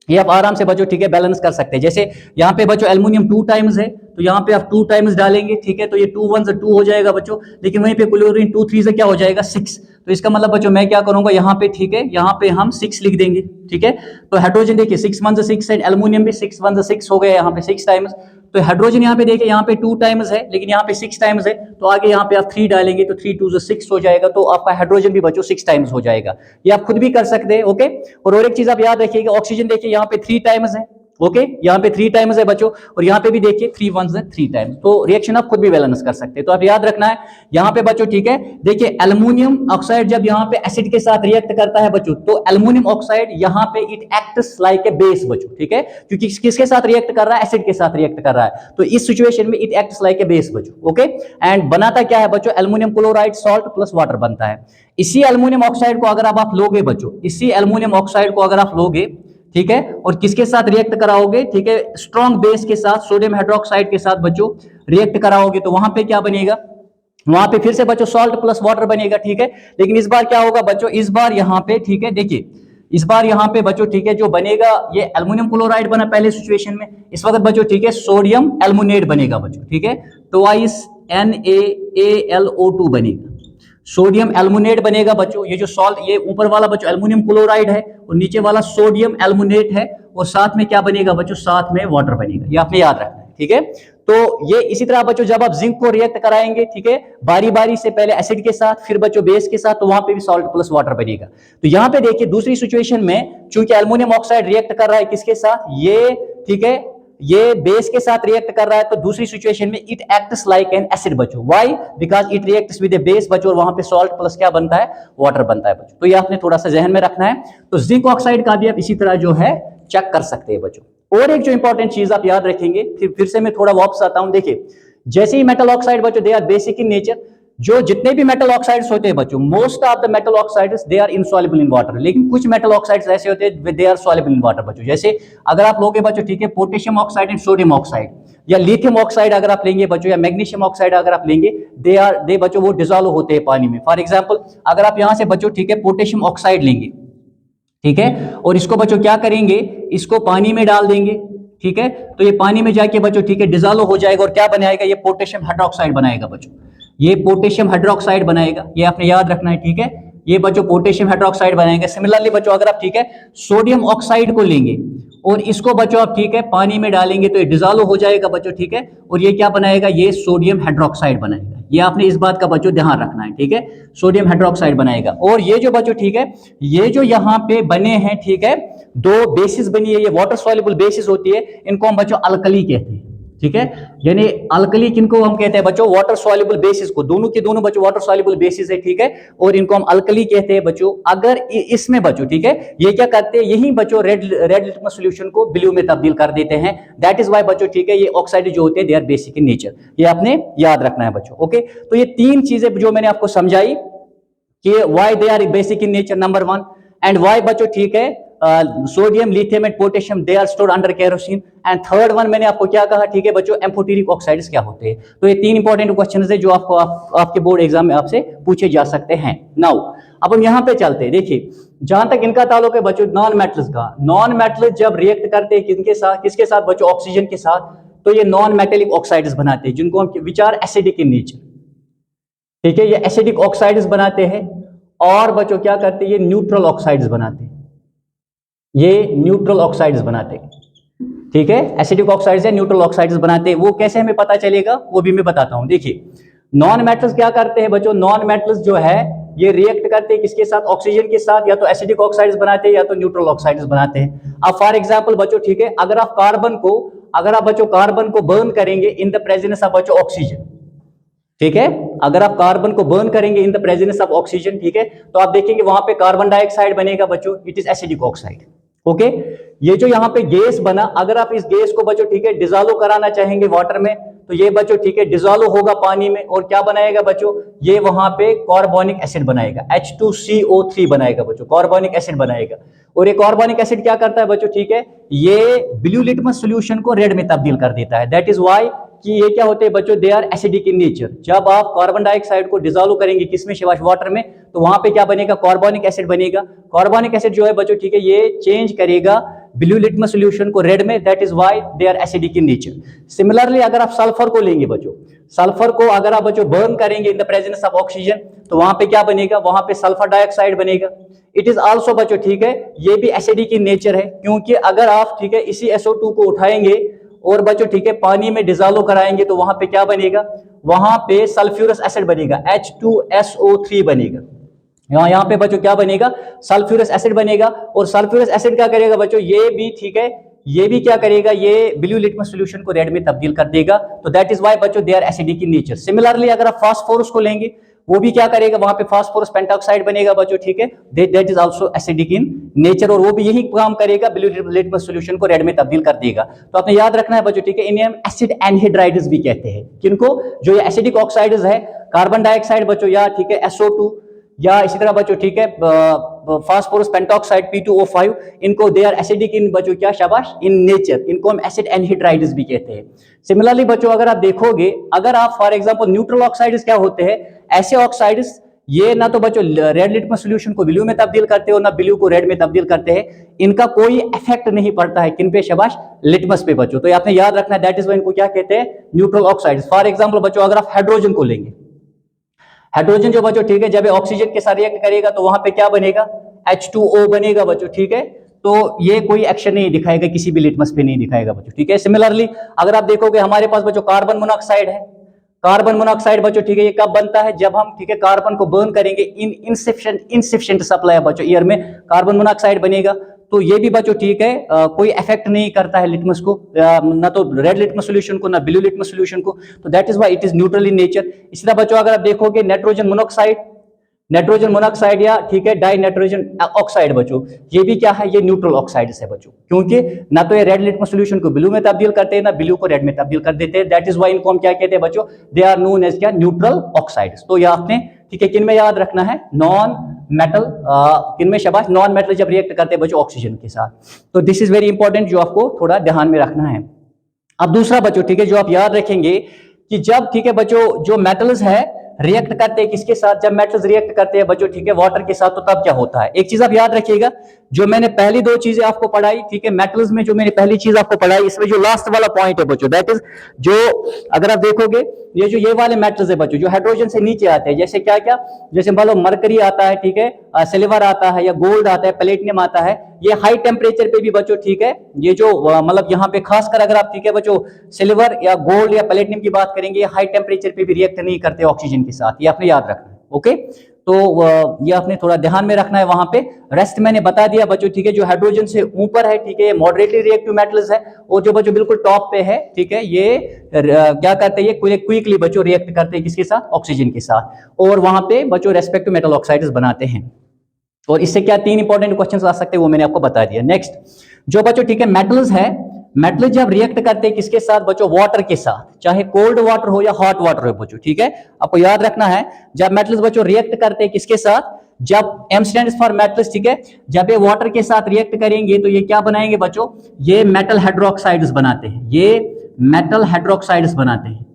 ये आप आराम से बच्चों ठीक है बैलेंस कर सकते हैं। जैसे यहाँ पे बच्चों एल्युमिनियम 2 टाइम्स है, तो यहाँ पे आप 2 टाइम्स डालेंगे ठीक है, तो ये 2 1 से 2 हो जाएगा बच्चों, लेकिन वहीं पे क्लोरीन 2 3 से क्या हो जाएगा 6, तो इसका मतलब बच्चों मैं क्या करूंगा यहाँ पे, ठीक है, यहाँ पे हम 6 लिख देंगे, ठीक है। तो हाइड्रोजन देखिए 6 1 6 एंड एल्युमिनियम भी 6 1 6 हो गया यहाँ पे 6 टाइम्स। तो हाइड्रोजन यहाँ पे देखिए यहाँ पे 2 टाइम्स है, लेकिन यहाँ पे 6 टाइम्स है, तो आगे यहाँ पे आप 3 डालेंगे तो 3 2 6 हो जाएगा, तो आपका हाइड्रोजन भी बच्चों 6 टाइम्स हो जाएगा। ये आप खुद भी कर सकते हैं, ओके। और एक चीज आप याद रखिएगा, ऑक्सीजन देखिए यहाँ पे 3 टाइम्स है, ओके, यहाँ पे 3 टाइम्स है बच्चों, और यहाँ पे भी देखिए 3 1 3 टाइम्स। तो रिएक्शन आप खुद भी बैलेंस कर सकते हैं, तो आप याद रखना है यहाँ पे बच्चों, ठीक है। देखिए एल्युमिनियम ऑक्साइड जब यहाँ पे एसिड के साथ रिएक्ट करता है बच्चों, तो एल्युमिनियम ऑक्साइड यहाँ पे it acts like a base बच्चों, ठीक है, क्योंकि किसके साथ रिएक्ट कर रहा है, एसिड के साथ रिएक्ट कर रहा है, तो इस सिचुएशन में it acts like a base बच्चों, ओके। एंड बनाता क्या है बच्चों, aluminium chloride salt plus water बनता है। इसी एल्युमिनियम ऑक्साइड को अगर आप लोगे बच्चों, इसी एल्युमिनियम ऑक्साइड को अगर आप लोगे, ठीक है, और किसके साथ रिएक्ट कराओगे, ठीक है, स्ट्रॉन्ग बेस के साथ, सोडियम हाइड्रोक्साइड के साथ बच्चों रिएक्ट कराओगे, तो वहां पे क्या बनेगा, वहां पे फिर से बच्चों सॉल्ट प्लस वाटर बनेगा, ठीक है। लेकिन इस बार क्या होगा बच्चों, इस बार यहाँ पे, ठीक है, देखिए इस बार यहाँ पे बच्चों, ठीक है, जो बनेगा ये एल्युमिनियम क्लोराइड बना पहले सिचुएशन में, इस वक्त बच्चों, ठीक है, सोडियम एल्युमिनेट बनेगा बच्चों, ठीक है, ट्वाइस NaAlO2 बनेगा, सोडियम एल्युमिनेट बनेगा बच्चों। ये जो सॉल्ट, ये ऊपर वाला बच्चों एल्युमिनियम क्लोराइड है और नीचे वाला सोडियम एल्युमिनेट है, और साथ में क्या बनेगा बच्चों, साथ में वाटर बनेगा, ये आपने याद रखना है, ठीक है। तो ये इसी तरह बच्चों जब आप जिंक को रिएक्ट कराएंगे, ठीक है, बारी बारी से पहले एसिड के साथ, फिर बच्चों बेस के साथ, तो वहां पे भी सॉल्ट प्लस वाटर बनेगा। तो यहाँ पे देखिए दूसरी सिचुएशन में चूंकि एल्युमिनियम ऑक्साइड रिएक्ट कर रहा है किसके साथ, ये, ठीक है, ये बेस के साथ रिएक्ट कर रहा है, तो दूसरी सिचुएशन में it acts like an acid बच्चों, why, because it reacts with the base बच्चों, और वहां पे सॉल्ट प्लस क्या बनता है, वाटर बनता है बच्चों। तो ये आपने थोड़ा सा जहन में रखना है। तो जिंक ऑक्साइड का भी आप इसी तरह जो है चेक कर सकते हैं बच्चों। और एक जो इंपॉर्टेंट चीज आप याद रखेंगे, फिर से मैं थोड़ा वापस आता हूं, देखिए जैसे ही मेटल ऑक्साइड बच्चों they are basic in nature, जो जितने भी मेटल ऑक्साइड्स होते हैं बच्चों, most of the metal oxides they are insoluble in water, लेकिन कुछ मेटल ऑक्साइड्स ऐसे होते हैं they are soluble in water बच्चों। जैसे अगर आप लोगे बच्चों, ठीक है, potassium oxide and sodium oxide, या लिथियम ऑक्साइड अगर आप लेंगे बच्चों, या मैग्नीशियम ऑक्साइड अगर आप लेंगे, दे बच्चों वो डिसॉल्व होते हैं पानी में। फॉर एग्जांपल अगर आप यहां से बच्चों, ठीक है, पोटेशियम ऑक्साइड लेंगे, ठीक है, और इसको बच्चों क्या करेंगे, इसको पानी में डाल देंगे, ठीक है, तो ये पानी में जाके बच्चों, ठीक है, डिसॉल्व हो जाएगा, और क्या बनाएगा, ये पोटेशियम हाइड्रोक्साइड बनाएगा बच्चों, ये पोटेशियम हाइड्रोक्साइड बनाएगा, ये आपने याद रखना है, ठीक है, ये बच्चों पोटेशियम हाइड्रोक्साइड बनाएगा। सिमिलरली बच्चों अगर आप, ठीक है, सोडियम ऑक्साइड को लेंगे और इसको बच्चों आप, ठीक है, पानी में डालेंगे, तो ये डिसॉल्व हो जाएगा बच्चों, ठीक है, और ये क्या बनाएगा, ये सोडियम हाइड्रोक्साइड बनाएगा। ये आपने इस बात का बच्चों ध्यान रखना है, ठीक है, सोडियम हाइड्रोक्साइड बनाएगा। और ये जो बच्चों, ठीक है, ये जो यहाँ पे बने हैं, ठीक है, दो बेसिस बनी है, ये वाटर सॉल्युबल बेसिस होती है, इनको हम बच्चों अल्कली कहते हैं, ठीक है, यानी अल्कली किनको हम कहते हैं बच्चों, वाटर सॉल्युबल बेसिस को, दोनों के दोनों बच्चों वाटर सॉल्युबल बेसिस है, ठीक है, और इनको हम अल्कली कहते हैं बच्चों। अगर इसमें बच्चों, ठीक है, ये क्या करते हैं, यही बच्चों रेड लिटमस सॉल्यूशन को ब्लू में तब्दील कर देते हैं, दैट इज व्हाई बच्चों, ठीक है, ये ऑक्साइड जो होते हैं they are basic in nature, ये आपने याद रखना है बच्चों, ओके। तो ये तीन चीजें जो मैंने आपको समझाई कि why they are basic in nature, number 1, and why बच्चों, ठीक है, sodium, lithium and potassium they are stored under kerosene, and third one मैंने आपको क्या कहा, ठीक है बच्चों, एम्फोटेरिक ऑक्साइड्स क्या होते हैं। तो ये तीन इंपॉर्टेंट क्वेश्चंस है जो आपको आपके बोर्ड एग्जाम में आपसे पूछे जा सकते हैं। नाउ अब हम यहाँ पे चलते हैं, देखिए जहां तक इनका ताल्लुक है बच्चों नॉन मेटल्स का, नॉन मेटल्स जब रिएक्ट करते हैं किसके साथ बच्चों, ऑक्सीजन के साथ, तो ये नॉन मेटेलिक ऑक्साइड्स बनाते हैं, जिनको हम which are acidic in nature, ठीक है, ये एसिडिक ऑक्साइड्स बनाते हैं। और बच्चों क्या करते हैं, ये न्यूट्रल ऑक्साइड्स बनाते हैं, ये न्यूट्रल ऑक्साइड्स बनाते हैं, ठीक है, एसिडिक ऑक्साइड्स है, न्यूट्रल ऑक्साइड्स बनाते हैं। वो कैसे हमें पता चलेगा वो भी मैं बताता हूं। देखिए नॉन मेटल्स क्या करते हैं बच्चों, नॉन मेटल्स जो है ये रिएक्ट करते हैं किसके साथ, ऑक्सीजन के साथ, या तो एसिडिक ऑक्साइड्स बनाते हैं या तो न्यूट्रल ऑक्साइड्स बनाते हैं। अब फॉर एग्जांपल बच्चों, ठीक है, अगर आप बच्चों कार्बन को बर्न करेंगे इन द प्रेजेंस ऑफ बच्चों ऑक्सीजन, ठीक है, अगर आप कार्बन को बर्न करेंगे in the presence of oxygen, ठीक है, तो आप देखेंगे वहां पे कार्बन डाइऑक्साइड बनेगा बच्चों, it is acidic oxide, okay. ये जो यहाँ पे गैस बना, अगर आप इस गैस को बच्चों, ठीक है, डिसॉल्व कराना चाहेंगे वाटर में, तो ये बच्चों, ठीक है, डिसॉल्व होगा पानी में, और क्या बनाएगा बच्चों, ये वहां पे कार्बोनिक एसिड बनाएगा, H2CO3 बनाएगा बच्चों, कार्बोनिक एसिड बनाएगा। और ये कार्बोनिक एसिड क्या करता है बच्चों, ठीक है, ये ब्लू लिटमस सॉल्यूशन को रेड में तब्दील कर देता है। दैट इज व्हाई कि ये क्या होते हैं बच्चों, they are acidic in nature. जब आप कार्बन डाइऑक्साइड को डिसॉल्व करेंगे किसमें, वाटर में, तो वहां पे क्या बनेगा, कार्बोनिक एसिड बनेगा। कार्बोनिक एसिड जो है बच्चों, ठीक है, ये चेंज करेगा ब्लू लिटमस सोल्यूशन को रेड में, that is why they are acidic in nature. Similarly अगर आप सल्फर को लेंगे बच्चों, सल्फर को अगर आप बच्चों बर्न करेंगे in the presence of oxygen, तो वहां पे क्या बनेगा, वहां पे सल्फर डाइऑक्साइड बनेगा। इट इज आल्सो बच्चों ठीक है, ये भी एसिडिक इन नेचर है, क्योंकि अगर आप ठीक है इसी SO2 को उठाएंगे और बच्चों ठीक है पानी में डिजोल्व कराएंगे, तो वहां पे क्या बनेगा, वहां पे सल्फ्यूरस एसिड बनेगा, H2SO3 बनेगा। यहाँ पे बच्चों क्या बनेगा, सल्फ्यूरस एसिड बनेगा। और सल्फ्यूरस एसिड क्या करेगा बच्चों, ये भी ठीक है, ये भी क्या करेगा, ये ब्लू लिटमस सॉल्यूशन को रेड में तब्दील कर देगा। तो दैट इज व्हाई बच्चों they are acidic in nature. Similarly अगर आप फास्फोरस को लेंगे, वो भी क्या करेगा, वहां पे फास्फोरस पेंटॉक्साइड बनेगा बच्चों ठीक है, that is also acidic in nature, और वो भी यही काम करेगा, ब्लू लिटमस सॉल्यूशन को रेड में तब्दील कर देगा। तो आपने याद रखना है बच्चों ठीक है, इन्हें हम एसिड एनहाइड्राइड्स भी कहते हैं। किनको, जो ये एसिडिक ऑक्साइड्स है, कार्बन डाइऑक्साइड बच्चों, या ठीक है SO2, या इसी तरह बच्चों ठीक है फास्फोरस पेंटॉक्साइड P2O5, इनको दे आर एसिडिक इन बच्चों क्या, शाबाश, इन नेचर, इनको हम एसिड एनहाइड्राइड्स भी कहते हैं। सिमिलरली बच्चों अगर आप देखोगे, अगर आप फॉर एग्जांपल न्यूट्रल ऑक्साइड्स क्या होते हैं, ऐसे ऑक्साइड्स, ये ना तो बच्चों रेड लिटमस सॉल्यूशन को ब्लू में तब्दील करते हो, ना ब्लू को रेड में तब्दील करते हैं, इनका कोई इफेक्ट नहीं पड़ता है किन पे, शाबाश, लिटमस पे बच्चों। तो आपने याद रखना है, दैट इज व्हाई इनको क्या कहते हैं, न्यूट्रल ऑक्साइड्स। फॉर एग्जांपल बच्चों अगर आप हाइड्रोजन को लेंगे, हाइड्रोजन जो बच्चों ठीक है जब ऑक्सीजन के साथ रिएक्ट करेगा तो वहां पे क्या बनेगा, H2O बनेगा बच्चों ठीक है। तो ये कोई एक्शन नहीं दिखाएगा, किसी भी लिटमस पे नहीं दिखाएगा बच्चों ठीक है। सिमिलरली अगर आप देखोगे हमारे पास बच्चों कार्बन मोनोऑक्साइड है, कार्बन मोनोऑक्साइड बच्चों ठीक है, ये कब बनता है, जब हम ठीक है कार्बन को बर्न करेंगे, इनसफिशिएंट सप्लाई बच्चों एयर में कार्बन मोनोऑक्साइड बनेगा। तो ये भी बच्चों ठीक है कोई इफेक्ट नहीं करता है लिटमस को, ना तो रेड लिटमस सॉल्यूशन को, ना ब्लू लिटमस सॉल्यूशन को। तो that is why it is neutral in nature. इसी तरह बच्चों अगर आप देखोगे नाइट्रोजन मोनोऑक्साइड या ठीक है डाई नाइट्रोजन ऑक्साइड बच्चों, ये भी क्या है, ये न्यूट्रल ऑक्साइड्स है बच्चों, क्योंकि ना तो ये रेड लिटमस सॉल्यूशन को ब्लू में तब्दील करते हैं, ना ब्लू को रेड में तब्दील कर देते हैं। दैट इज व्हाई इनको हम क्या कहते हैं बच्चों, दे आर नोन एज क्या, न्यूट्रल ऑक्साइड्स। तो ये आपने ठीक है किन में याद रखना है, नॉन मेटल, किन में, शाबाश, नॉन मेटल जब रिएक्ट करते हैं बच्चों ऑक्सीजन के साथ। तो दिस इज वेरी इंपॉर्टेंट, जो आपको थोड़ा ध्यान में रखना है। अब दूसरा बच्चों ठीक है जो आप याद रखेंगे कि जब ठीक है बच्चों जो मेटल्स है रिएक्ट करते हैं किसके साथ, जब मेटल्स रिएक्ट करते हैं बच्चों ठीक है वाटर के साथ, तो तब क्या होता है। एक चीज आप याद रखिएगा, जो मैंने पहली दो चीजें आपको पढ़ाई ठीक है मेटल्स में, जो मैंने पहली चीज आपको पढ़ाई, इसमें जो लास्ट वाला पॉइंट है बच्चों, दैट इज जो अगर आप देखोगे ये वाले मेटल्स है बच्चों जो हाइड्रोजन से नीचे आते हैं, जैसे क्या क्या, जैसे मान लो मरकरी आता है ठीक है, सिल्वर आता है, या गोल्ड आता है, प्लेटिनम आता है, ये हाई टेम्परेचर पे भी बच्चों ठीक है, ये जो मतलब यहाँ पे खासकर अगर आप ठीक है बच्चों सिल्वर या गोल्ड या प्लेटिनम की बात करेंगे, हाई टेम्परेचर पे भी रिएक्ट नहीं करते ऑक्सीजन के साथ, ये आपने याद रखना है। ओके, तो ये आपने थोड़ा ध्यान में रखना है वहां पे। रेस्ट मैंने बता दिया बच्चों ठीक है, जो हाइड्रोजन से ऊपर है ठीक है, ये मॉडरेटली रिएक्टिव मेटल्स है, और जो बच्चों बिल्कुल टॉप पे है ठीक है, ये क्या करते हैं, ये क्विकली बच्चों रिएक्ट करते हैं किसके साथ, ऑक्सीजन के साथ, और वहां पे बच्चों रेस्पेक्टिव मेटल ऑक्साइड्स बनाते हैं। और इससे क्या तीन इंपॉर्टेंट क्वेश्चंस आ सकते हैं, वो मैंने आपको बता दिया। नेक्स्ट जो बच्चों ठीक है मेटल्स है, मेटल जब रिएक्ट करते हैं किसके साथ बच्चों, वाटर के साथ, चाहे कोल्ड वाटर हो या हॉट वाटर हो बच्चों ठीक है, आपको याद रखना है। जब मेटल्स बच्चों रिएक्ट करते हैं किसके साथ, जब M स्टैंड्स फॉर मेटल्स ठीक है, जब ये वाटर के साथ रिएक्ट करेंगे तो ये क्या बनाएंगे बच्चों, ये मेटल हाइड्रोक्साइड्स बनाते हैं, ये मेटल हाइड्रोक्साइड्स बनाते हैं,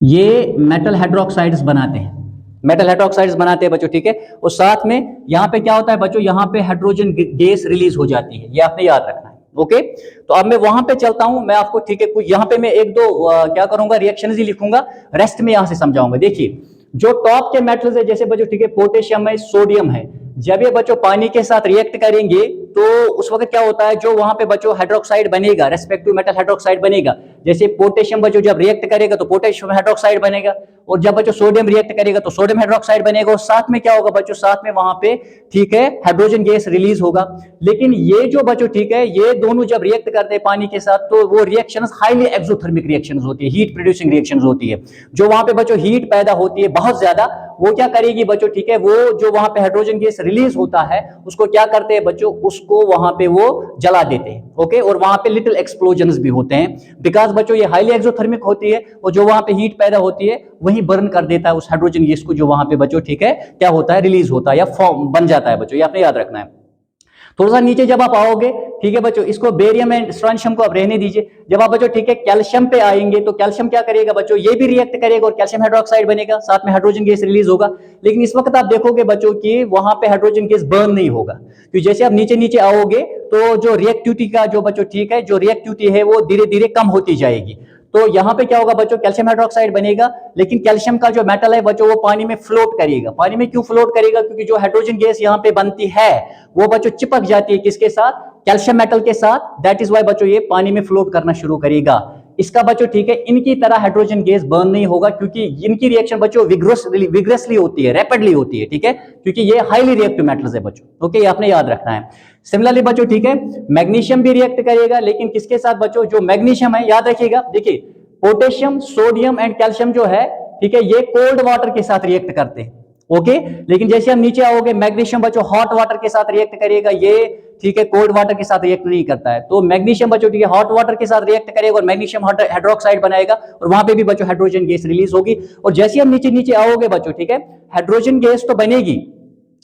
ये मेटल हाइड्रोक्साइड्स बनाते हैं, मेटल हाइड्रोक्साइड्स बनाते हैं बच्चों ठीक है। और साथ में यहाँ पे क्या होता है बच्चों, यहाँ पे हाइड्रोजन गैस रिलीज हो जाती है, ये आपने याद रखना है। ओके, तो अब मैं वहां पे चलता हूं, मैं आपको ठीक है कुछ यहाँ पे मैं एक दो क्या करूंगा, रिएक्शंस ही लिखूंगा, रेस्ट में यहां से समझाऊंगा। देखिए जो टॉप के मेटल्स है, जैसे बच्चों ठीक है पोटेशियम है, सोडियम है, जब ये बच्चों पानी के साथ रिएक्ट करेंगे तो उस वक्त क्या होता है, जो वहां पे बच्चों हाइड्रोक्साइड बनेगा, रेस्पेक्टिव मेटल हाइड्रोक्साइड बनेगा। जैसे पोटेशियम बच्चों जब रिएक्ट करेगा तो पोटेशियम हाइड्रोक्साइड बनेगा, और जब बच्चों सोडियम रिएक्ट करेगा तो सोडियम हाइड्रोक्साइड बनेगा, और साथ में क्या होगा बच्चों, साथ में वहां पे ठीक है हाइड्रोजन गैस रिलीज होगा। लेकिन ये जो बच्चों ठीक है, ये दोनों जब रिएक्ट करते हैं पानी के साथ, तो वो रिएक्शंस हाईली एक्सोथर्मिक रिएक्शंस होती है, हीट प्रोड्यूसिंग रिएक्शंस होती है। जो वहां पे बच्चों हीट पैदा होती है बहुत ज्यादा, वो क्या करेगी बच्चों ठीक है, वो जो वहां पे हाइड्रोजन गैस रिलीज होता है उसको क्या करते हैं बच्चों, उसको वहां पे वो जला देते हैं। ओके, और वहां पे लिटिल एक्सप्लोजन्स भी होते हैं, बिकॉज बच्चों ये हाईली एक्सोथर्मिक होती है, और जो वहां पे हीट पैदा होती है वही बर्न कर देता है उस हाइड्रोजन गैस को, जो वहां पे बच्चों ठीक है क्या होता है, रिलीज होता है या फॉर्म बन जाता है बच्चों, ये आपने याद रखना है। थोड़ा सा नीचे जब आप आओगे ठीक है बच्चों, इसको बेरियम एंड स्ट्रोंशियम को आप रहने दीजिए। जब आप बच्चों ठीक है कैल्शियम पे आएंगे, तो कैल्शियम क्या करेगा बच्चों, ये भी रिएक्ट करेगा और कैल्शियम हाइड्रोक्साइड बनेगा, साथ में हाइड्रोजन गैस रिलीज होगा। लेकिन इस वक्त आप देखोगे बच्चों कि वहां पे हाइड्रोजन गैस बर्न नहीं होगा, क्योंकि जैसे आप नीचे नीचे आओगे तो जो रिएक्टिविटी का जो बच्चों ठीक है, जो रिएक्टिविटी है वो धीरे धीरे कम होती जाएगी। तो यहाँ पे क्या होगा बच्चों, कैल्शियम हाइड्रोक्साइड बनेगा, लेकिन कैल्शियम का जो मेटल है बच्चों वो पानी में फ्लोट करेगा। पानी में क्यों फ्लोट करेगा, क्योंकि जो हाइड्रोजन गैस यहाँ पे बनती है वो बच्चों चिपक जाती है किसके साथ, कैल्शियम मेटल के साथ। दैट इज वाई बच्चों ये पानी में फ्लोट करना शुरू करेगा। इसका बच्चों ठीक है इनकी तरह हाइड्रोजन गैस बर्न नहीं होगा, क्योंकि इनकी रिएक्शन बच्चों विग्रसली होती है, रैपिडली होती है, ठीक है, क्योंकि ये हाईली रिएक्टिव मेटल्स है बच्चों। ओके, ये आपने याद रखना है। सिमिलरली बच्चों ठीक है, मैग्नीशियम भी रिएक्ट करेगा, लेकिन किसके साथ बच्चों, जो मैग्नीशियम है याद रखिएगा, देखिए पोटेशियम, सोडियम एंड कैल्शियम जो है ठीक है, ये कोल्ड वाटर के साथ रिएक्ट करते हैं। ओके, लेकिन जैसे हम नीचे आओगे, मैग्नीशियम बच्चों हॉट वाटर के साथ रिएक्ट करेगा, ये ठीक है कोल्ड वाटर के साथ रिएक्ट नहीं करता है। तो मैग्नीशियम बच्चों ठीक है हॉट वाटर के साथ रिएक्ट करेगा और मैग्नीशियम हाइड्रोक्साइड बनाएगा, और वहां पे भी बच्चों हाइड्रोजन गैस रिलीज होगी। और जैसे हम नीचे नीचे आओगे बच्चों ठीक है, हाइड्रोजन गैस तो बनेगी,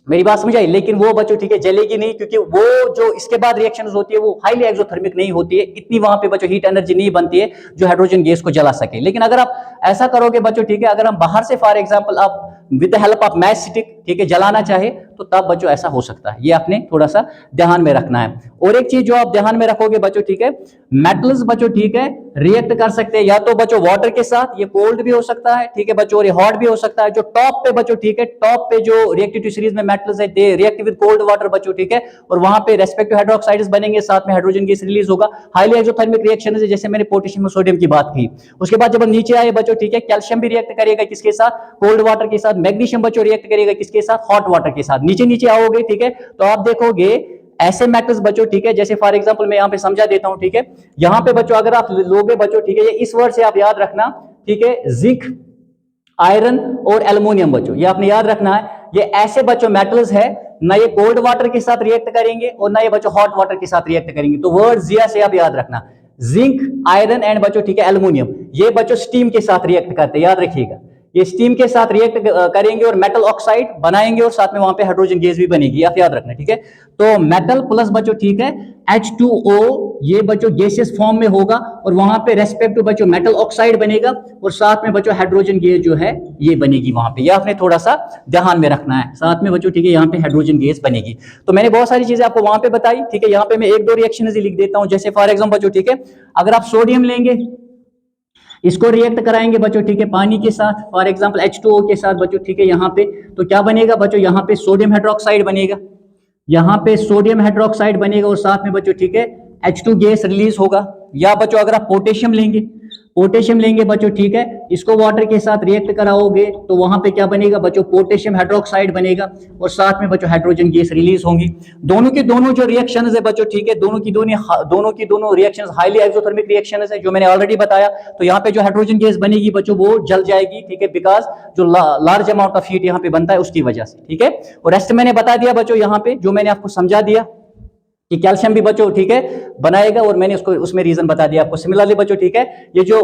मेरी बात समझ आई, लेकिन वो बच्चों ठीक है जलेगी नहीं, क्योंकि वो जो इसके बाद रिएक्शंस होती है वो हाईली एक्सोथर्मिक नहीं होती है, इतनी वहां पे बच्चों हीट एनर्जी नहीं बनती है जो हाइड्रोजन गैस को जला सके। लेकिन अगर आप ऐसा करोगे बच्चों ठीक है, अगर हम बाहर से फॉर एग्जांपल आप with the help of match stick ठीक है जलाना चाहे, तो तब बच्चों ऐसा हो सकता है। ये आपने थोड़ा सा ध्यान में रखना है। और एक चीज जो आप ध्यान में रखोगे बच्चों ठीक है, मेटल्स बच्चों ठीक है रिएक्ट कर सकते हैं या तो बच्चों वाटर के साथ, ये कोल्ड भी हो सकता है ठीक है बच्चों, और ये हॉट भी हो सकता है। जो टॉप पे बच्चों ठीक है, टॉप पे जो रिएक्टिव सीरीज में मेटल्स है they react with cold water बच्चों ठीक है, और वहां पे रेस्पेक्टिव हाइड्रोक्साइड्स बनेंगे, साथ में हाइड्रोजन गैस रिलीज होगा। हाईली एक्सोथर्मिक रिएक्शन है, जैसे मैंने पोटेशियम और सोडियम की बात की। उसके बाद जब हम नीचे आए बच्चों ठीक है, कैल्शियम भी रिएक्ट करेगा किसके साथ, कोल्ड वाटर के साथ। मैग्नीशियम बच्चों रिएक्ट करेगा किसके साथ, हॉट वाटर के साथ। नीचे नीचे आओगे ठीक है, तो आप देखोगे ऐसे मेटल्स बच्चों ठीक है, जैसे फॉर एग्जांपल मैं यहां पे समझा देता हूं ठीक है, यहां पे बच्चों अगर आप लोगे बच्चों ठीक है, ये इस वर्ड से आप याद रखना ठीक है, जिंक, आयरन और एल्युमिनियम बच्चों, ये आपने याद रखना है। ये ऐसे बच्चों मेटल्स है, ना ये कोल्ड वाटर के साथ रिएक्ट करेंगे और ना ये बच्चों हॉट वाटर के साथ रिएक्ट करेंगे। तो वर्ड जिया से आप याद रखना, जिंक, आयरन एंड बच्चों ठीक है एल्युमिनियम, ये बच्चों स्टीम के साथ रिएक्ट करते हैं, याद रखिएगा। ये स्टीम के साथ रिएक्ट करेंगे और मेटल ऑक्साइड बनाएंगे, और साथ में वहां पे हाइड्रोजन गैस भी बनेगी, आप याद रखना ठीक है। तो मेटल प्लस बच्चों ठीक है H2O, ये बच्चों गैसियस फॉर्म में होगा, और वहां पे रेस्पेक्ट टू बच्चों मेटल ऑक्साइड बनेगा, और साथ में बच्चों हाइड्रोजन गैस जो है ये बनेगी वहां पे। ये आपने थोड़ा सा ध्यान में रखना है। साथ में बच्चों ठीक है यहाँ पे हाइड्रोजन गैस बनेगी। तो मैंने बहुत सारी चीजें आपको वहां पे बताई ठीक है, यहाँ पे मैं एक दो रिएक्शन लिख देता हूँ। जैसे फॉर एग्जाम्पल बच्चों ठीक है, अगर आप सोडियम लेंगे, इसको रिएक्ट कराएंगे बच्चों ठीक है पानी के साथ, फॉर एग्जांपल H2O के साथ बच्चों ठीक है, यहाँ पे तो क्या बनेगा बच्चों, यहाँ पे सोडियम हाइड्रोक्साइड बनेगा, यहाँ पे सोडियम हाइड्रोक्साइड बनेगा, और साथ में बच्चों ठीक है H2 गैस रिलीज होगा। या बच्चों अगर आप पोटेशियम लेंगे बच्चों ठीक है, इसको वाटर के साथ रिएक्ट कराओगे तो वहां पे क्या बनेगा बच्चों, पोटेशियम हाइड्रोक्साइड बनेगा, और साथ में बच्चों हाइड्रोजन गैस रिलीज होंगी। दोनों के दोनों जो रिएक्शंस है बच्चों ठीक है, दोनों की दोनों रिएक्शंस हाईली एक्सोथर्मिक रिएक्शंस है, जो मैंने ऑलरेडी बताया। तो यहाँ पे जो हाइड्रोजन गैस बनेगी बच्चों वो जल जाएगी ठीक है, बिकॉज जो लार्ज अमाउंट ऑफ हीट यहाँ पे बनता है उसकी वजह से ठीक है। और रेस्ट मैंने बता दिया बच्चों यहाँ पे, जो मैंने आपको समझा दिया कि कैल्शियम भी बच्चों ठीक है बनाएगा, और मैंने उसको उसमें रीजन बता दिया आपको। सिमिलरली बच्चों ठीक है, ये जो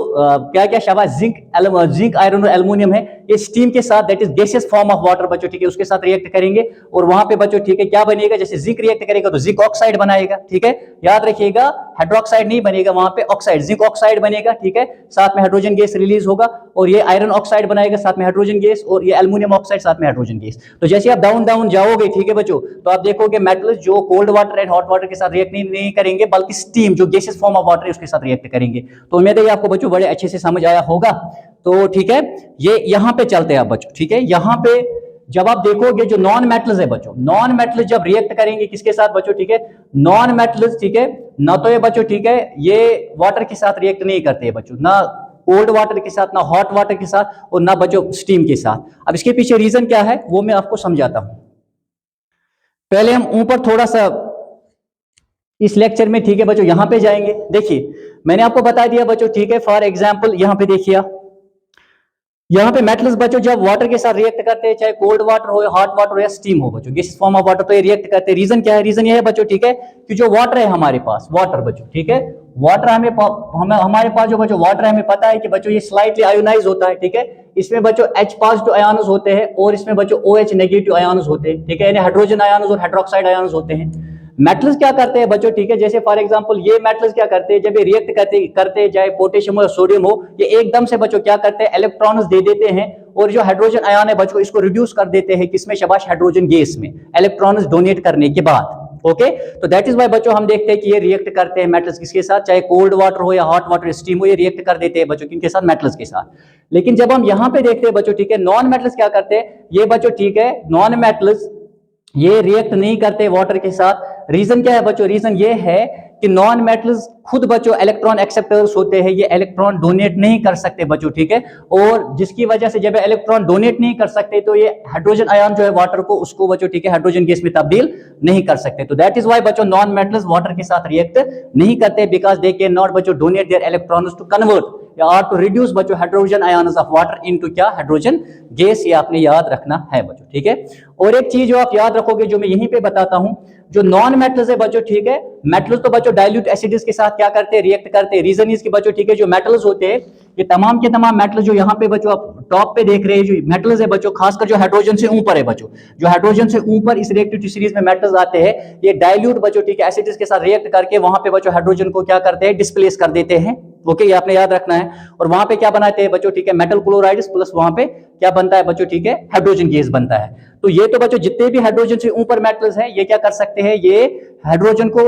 क्या क्या शाबाश जिंक आयरन और एल्युमिनियम है, ये स्टीम के साथ that is gaseous form of water बच्चों ठीक है, उसके साथ रिएक्ट करेंगे, और वहां पे बच्चों ठीक है क्या बनेगा, जैसे जिंक रिएक्ट करेगा तो जिंक ऑक्साइड बनाएगा ठीक है, याद रखिएगा हाइड्रोक्साइड नहीं बनेगा, वहां पे ऑक्साइड जिंक ऑक्साइड बनेगा ठीक है, साथ में हाइड्रोजन गैस रिलीज होगा, और ये आयरन ऑक्साइड बनाएगा साथ में हाइड्रोजन गैस, और ये एल्युमिनियम ऑक्साइड साथ में हाइड्रोजन गैस। तो जैसे आप डाउन डाउन जाओगे ठीक है बच्चों, तो आप देखोगे मेटल्स जो cold water and hot water के साथ रिएक्ट नहीं करेंगे, बल्कि स्टीम जो गैसियस फॉर्म ऑफ वाटर है उसके साथ रिएक्ट करेंगे। तो उम्मीद है आपको बच्चों बड़े अच्छे से समझ आया होगा। तो ठीक है, ये यहां पे चलते हैं आप बच्चों ठीक है, यहां पे जब आप देखोगे जो नॉन मेटल्स है बच्चों, नॉन मेटल्स जब रिएक्ट करेंगे किसके साथ बच्चों ठीक है, नॉन मेटल्स ठीक है, ना तो ये बच्चों ठीक है ये वाटर के साथ रिएक्ट नहीं करते हैं बच्चों, ना कोल्ड वाटर के साथ, ना हॉट वाटर के साथ, और ना बच्चों स्टीम के साथ। अब इसके पीछे रीजन क्या है वो मैं आपको समझाता हूं। पहले हम ऊपर थोड़ा सा इस लेक्चर में ठीक है बच्चों यहां पे जाएंगे। देखिए मैंने आपको बता दिया बच्चों ठीक है, फॉर एग्जांपल यहां पे देखिए, यहां पे मेटल्स बच्चों जब वाटर के साथ रिएक्ट करते हैं, चाहे कोल्ड वाटर हो, हॉट वाटर हो या स्टीम हो बच्चों, गैसियस फॉर्म ऑफ वाटर, तो ये रिएक्ट करते हैं। रीजन क्या है, रीजन ये है बच्चों ठीक है कि जो वाटर है हमारे पास, वाटर बच्चों ठीक है, वाटर हमारे पास जो बच्चों वाटर है, हमें पता है कि बच्चों ये स्लाइटली आयोनाइज होता है ठीक है, इसमें बच्चों H पॉजिटिव आयन्स होते हैं, और इसमें बच्चों OH नेगेटिव आयन्स होते हैं ठीक है, यानी हाइड्रोजन आयन्स और हाइड्रोक्साइड आयन्स होते हैं। मेटल्स क्या करते हैं बच्चों ठीक है, जैसे फॉर एग्जांपल ये मेटल्स क्या करते हैं, जब ये रिएक्ट करते हैं, चाहे पोटेशियम हो या सोडियम हो, ये एकदम से बच्चों क्या करते हैं, इलेक्ट्रॉन्स दे देते हैं, और जो हाइड्रोजन आयन है बच्चों इसको रिड्यूस कर देते हैं किसमें, शाबाश हाइड्रोजन गैस में, इलेक्ट्रॉन्स डोनेट करने के बाद ओके। तो दैट इज वाई बच्चों हम देखते हैं कि ये रिएक्ट करते हैं मेटल्स किसके साथ, चाहे कोल्ड वाटर हो या हॉट वाटर स्टीम हो, ये रिएक्ट कर देते हैं बच्चों किनके साथ, मेटल्स के साथ। लेकिन जब हम यहां पे देखते हैं बच्चों, ठीक है, नॉन मेटल्स क्या करते हैं, ये बच्चों ठीक है, नॉन मेटल्स ये रिएक्ट नहीं करते वाटर के साथ। रीजन क्या है बच्चों, रीजन ये है कि नॉन मेटल्स खुद बच्चों इलेक्ट्रॉन एक्सेप्टर्स होते हैं, ये इलेक्ट्रॉन डोनेट नहीं कर सकते बच्चों, ठीक है। और जिसकी वजह से जब इलेक्ट्रॉन डोनेट नहीं कर सकते तो ये हाइड्रोजन आयन जो है वाटर को, उसको बच्चों ठीक है हाइड्रोजन गैस में तब्दील नहीं कर सकते। तो दैट इज वाई बच्चों नॉन मेटल्स वाटर के साथ रिएक्ट नहीं करते, बिकॉज दे कैन नॉट बच्चों donate their electrons to convert या टू रिड्यूस बच्चों hydrogen ions of water into क्या, हाइड्रोजन गैस। ये आपने याद रखना है बच्चों, ठीक है। और एक चीज जो आप याद रखोगे, जो मैं यहीं पे बताता हूं, जो नॉन मेटल्स है बच्चों, ठीक है, मेटल्स तो बच्चों डाइल्यूट एसिड्स के साथ क्या करते हैं, रिएक्ट करते हैं। रीजन इसके बच्चों ठीक है, जो मेटल्स होते हैं, ये तमाम के तमाम मेटल्स जो यहाँ पे बच्चों आप टॉप पे देख रहे हैं, जो मेटल्स है बच्चों, खासकर जो हाइड्रोजन से ऊपर है बच्चों, जो हाइड्रोजन से ऊपर इस रिएक्टिविटी सीरीज में मेटल्स आते हैं, ये डाइल्यूट बच्चों ठीक है एसिड्स के साथ रिएक्ट करके वहां पे बच्चों हाइड्रोजन को क्या करते हैं, डिस्प्लेस कर देते हैं। ओके, ये आपने याद रखना है। और वहां पे क्या बनाते हैं बच्चों, ठीक है, मेटल क्लोराइड्स प्लस वहां पे क्या बनता है बच्चों, ठीक है, हाइड्रोजन गैस बनता है। तो ये तो बच्चों जितने भी हाइड्रोजन से ऊपर मेटल्स हैं, ये क्या कर सकते हैं, ये हाइड्रोजन को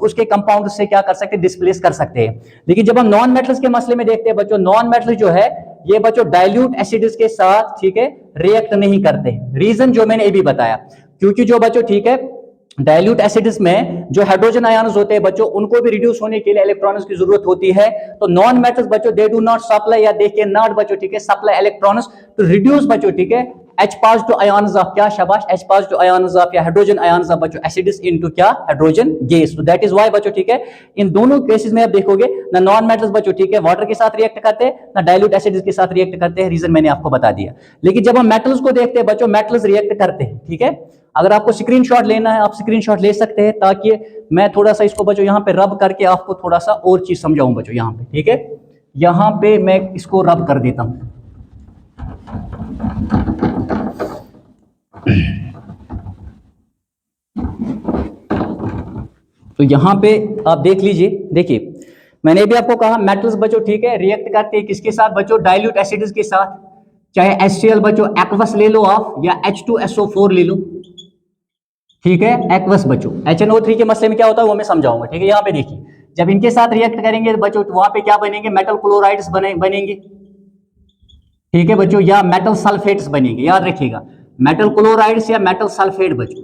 उसके कंपाउंड से क्या कर सकते हैं, डिस्प्लेस कर सकते हैं। लेकिन जब हम नॉन मेटल्स के मसले में देखते हैं बच्चों, नॉन मेटल्स जो है ये बच्चों डाइल्यूट एसिड्स के साथ ठीक है रिएक्ट नहीं करते। रीजन जो मैंने ये भी बताया, क्योंकि जो बच्चों ठीक है डाइल्यूट एसिड्स में जो हाइड्रोजन आयन्स होते हैं बच्चों, उनको भी रिड्यूस होने के लिए इलेक्ट्रॉन्स की जरूरत होती है। तो नॉन मेटल्स बच्चों दे डू नॉट सप्लाई या दे कैन नॉट बच्चों ठीक है सप्लाई इलेक्ट्रॉन्स टू रिड्यूस बच्चों ठीक है H positive ions of क्या, शाबाश, H positive ions of या हाइड्रोजन आयन्स ऑफ बच्चों एसिड्स इनटू क्या, हाइड्रोजन गैस। तो दैट इज व्हाई बच्चों ठीक है इन दोनों केसेस में आप देखोगे ना नॉन मेटल्स बच्चों ठीक है वाटर के साथ रिएक्ट करते हैं, ना डाइल्यूट एसिड्स के साथ रिएक्ट करते हैं। रीजन मैंने आपको बता दिया। लेकिन जब हम मेटल्स को देखते हैं बच्चों, मेटल्स रिएक्ट करते हैं, ठीक है। अगर आपको स्क्रीनशॉट लेना है, आप स्क्रीनशॉट ले सकते हैं, ताकि मैं थोड़ा सा इसको बच्चों यहाँ पे रब करके आपको थोड़ा सा और चीज समझाऊं बच्चों यहाँ पे, ठीक है। यहाँ पे मैं इसको रब कर देता हूं। तो यहां पे आप देख लीजिए, देखिए मैंने भी आपको कहा मेटल्स बच्चों ठीक है रिएक्ट करते हैं किसके साथ बच्चों, डाइल्यूट एसिड्स के साथ। चाहे HCl बच्चों एक्वस ले लो आप, या H2SO4 ले लो, ठीक है, एक्वस बच्चों। HNO3 के मसले में क्या होता है वो मैं समझाऊंगा, ठीक है। यहाँ पे देखिए जब इनके साथ रिएक्ट करेंगे बच्चों तो वहां पे क्या बनेंगे, मेटल क्लोराइड्स बनेंगे, ठीक है बच्चों, या मेटल सल्फेट्स बनेंगे। याद रखिएगा मेटल क्लोराइड्स या मेटल सल्फेट बच्चों,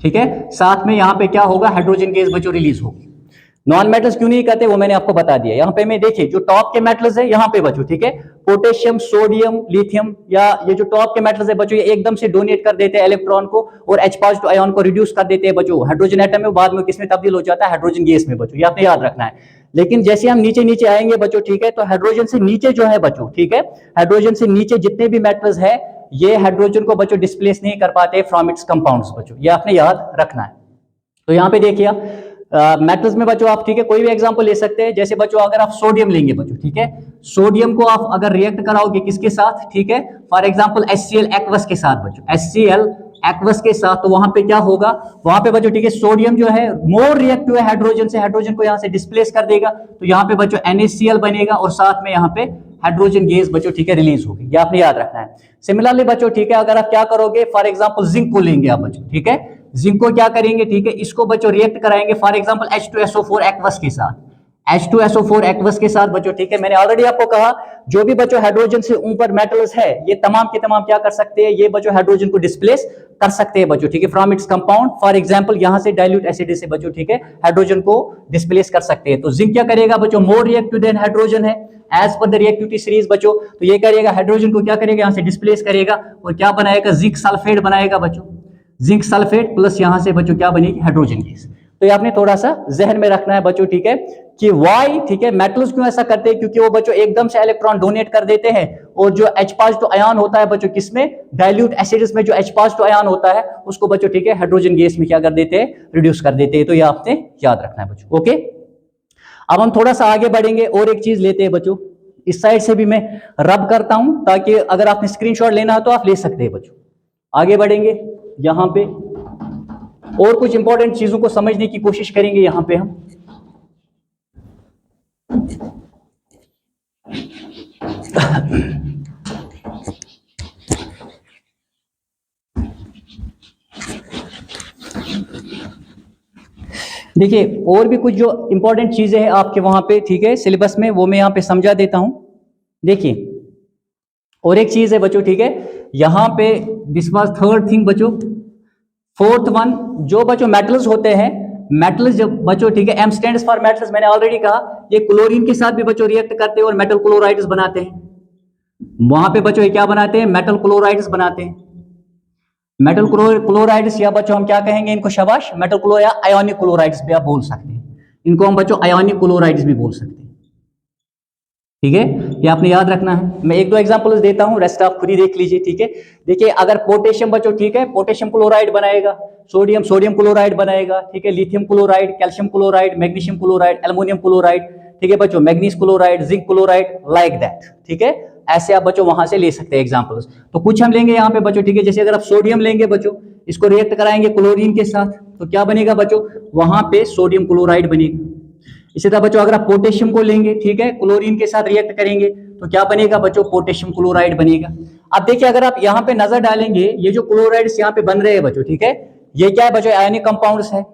ठीक है। साथ में यहाँ पे क्या होगा, हाइड्रोजन गैस बच्चों रिलीज होगी। नॉन मेटल्स क्यों नहीं करते वो मैंने आपको बता दिया। यहाँ पे मैं देखिए जो टॉप के मेटल्स है यहाँ पे बच्चों, ठीक है, पोटेशियम, सोडियम, लिथियम, या ये जो टॉप के मेटल्स है बच्चों, ये एकदम से डोनेट कर देते हैं इलेक्ट्रॉन को और H पॉजिटिव आयन को रिड्यूस कर देते हैं बच्चों हाइड्रोजन एटम में, बाद में किसमें तब्दील हो जाता है, हाइड्रोजन गैस में बच्चों। ये आपने याद रखना है। लेकिन जैसे हम नीचे नीचे आएंगे बच्चों, ठीक है, तो हाइड्रोजन से नीचे जो है बच्चों, ठीक है, हाइड्रोजन से नीचे जितने भी मेटल्स है ये हाइड्रोजन को बच्चों डिस्प्लेस नहीं कर पाते फ्रॉम इट्स कंपाउंड्स बच्चों। ये आपने याद रखना है। तो यहाँ पे देखिए मेटल्स में बच्चों आप ठीक है कोई भी एग्जांपल ले सकते हैं। जैसे बच्चों अगर आप सोडियम लेंगे बच्चों, ठीक है, सोडियम को आप अगर रिएक्ट कराओगे किसके साथ, ठीक है, फॉर एग्जांपल HCl एक्वस के साथ बच्चों, HCl एक्वस के साथ, तो वहां पे क्या होगा, वहां पे बच्चों ठीक है सोडियम जो है मोर रिएक्टिव है हाइड्रोजन से, हाइड्रोजन को यहाँ से डिस्प्लेस कर देगा। तो यहाँ पे बच्चों NaCl बनेगा और साथ में यहाँ पे हाइड्रोजन गैस बच्चों ठीक है रिलीज होगी। ये आपने याद रखना है। सिमिलरली बच्चों ठीक है अगर आप क्या करोगे, फॉर एग्जांपल जिंक को लेंगे आप बच्चों, ठीक है, जिंक को क्या करेंगे, ठीक है, इसको बच्चों रिएक्ट कराएंगे फॉर एग्जांपल H2SO4 एक्वस के साथ, H2SO4 एक्वस के साथ बच्चों, ठीक है। मैंने ऑलरेडी आपको कहा जो भी बच्चों हाइड्रोजन से ऊपर मेटल्स है ये तमाम के तमाम क्या कर सकते हैं, ये बच्चों हाइड्रोजन को डिस्प्लेस कर सकते हैं बच्चों, ठीक है, from its compound. For example यहां से डाइल्यूट एसिड से बच्चों ठीक है हाइड्रोजन को डिस्प्लेस कर सकते हैं। तो जिंक क्या करेगा बच्चों, मोर रिएक्टिव देन हाइड्रोजन है as per the reactivity series बच्चों। तो ये करेगा हाइड्रोजन को क्या करेगा, यहां से डिस्प्लेस करेगा और क्या बनाएगा, जिंक सल्फेट बनाएगा बच्चों, जिंक सल्फेट प्लस यहां से बच्चों क्या बनेगी, हाइड्रोजन गैस। तो ये आपने थोड़ा सा जहन में रखना है बच्चों, ठीक है, कि वाई, ठीक है, मेटल्स क्यों ऐसा करते हैं, क्योंकि वो बच्चों एकदम से इलेक्ट्रॉन डोनेट कर देते हैं और जो H पॉजिटिव आयन होता है बच्चों किसमें, डाइल्यूट एसिड्स में जो H पॉजिटिव आयन होता है उसको बच्चों ठीक है हाइड्रोजन गैस में क्या कर देते हैं, रिड्यूस कर देते हैं। तो ये आपने याद रखना है बच्चों। ओके, अब हम थोड़ा सा आगे बढ़ेंगे और एक चीज लेते हैं बच्चों, इस साइड से भी मैं रब करता हूं ताकि अगर आपने स्क्रीनशॉट लेना हो तो आप ले सकते हैं बच्चों। आगे बढ़ेंगे यहां पे और कुछ इंपॉर्टेंट चीजों को समझने की कोशिश करेंगे यहां पे हम। देखिए और भी कुछ जो इंपॉर्टेंट चीजें हैं आपके वहां पे, ठीक है, सिलेबस में, वो मैं यहाँ पे समझा देता हूं। देखिए और एक चीज है बच्चों, ठीक है, यहाँ पे दिस वाज थर्ड थिंग बच्चों। फोर्थ वन, जो बच्चों मेटल्स होते हैं, मेटल्स जब बच्चों, ठीक है, एम स्टैंड्स फॉर मेटल्स, मैंने ऑलरेडी कहा, ये क्लोरीन के साथ भी बच्चों रिएक्ट करते हैं और मेटल क्लोराइड्स बनाते हैं। वहां पे बच्चों ये क्या बनाते हैं, मेटल क्लोराइड्स बनाते हैं। मेटल क्लोराइड्स या बच्चों हम क्या कहेंगे इनको, शाबाश, मेटल क्लो या आयोनिक क्लोराइड्स भी आप बोल सकते हैं। इनको हम बच्चों आयोनिक क्लोराइड्स भी बोल सकते हैं, ठीक है, ये आपने याद रखना है। मैं एक दो एग्जांपल्स देता हूं, रेस्ट आप खुद ही देख लीजिए, ठीक है। देखिए अगर पोटेशियम बच्चों, ठीक है, पोटेशियम क्लोराइड बनाएगा, सोडियम सोडियम क्लोराइड बनाएगा, ठीक है, lithium chloride, calcium chloride, magnesium chloride, aluminium chloride, ठीक है बच्चों, manganese chloride, zinc chloride, like that, ठीक है। ऐसे आप बच्चों वहां से ले सकते हैं एग्जांपल्स। तो कुछ हम लेंगे यहाँ पे बच्चों, ठीक है, जैसे अगर आप सोडियम लेंगे बच्चों, इसको रिएक्ट कराएंगे क्लोरीन के साथ, तो क्या बनेगा बच्चों, वहां पे सोडियम क्लोराइड बनेगा। इसी तरह बच्चों अगर आप पोटेशियम को लेंगे, ठीक है, क्लोरीन के साथ रिएक्ट करेंगे, तो क्या बनेगा बच्चों, पोटेशियम क्लोराइड बनेगा। अब देखिए अगर आप यहाँ पे नजर डालेंगे, ये जो क्लोराइड्स यहाँ पे बन रहे हैं बच्चों, ठीक है, ये क्या है बच्चों, आयनिक कंपाउंड्स है।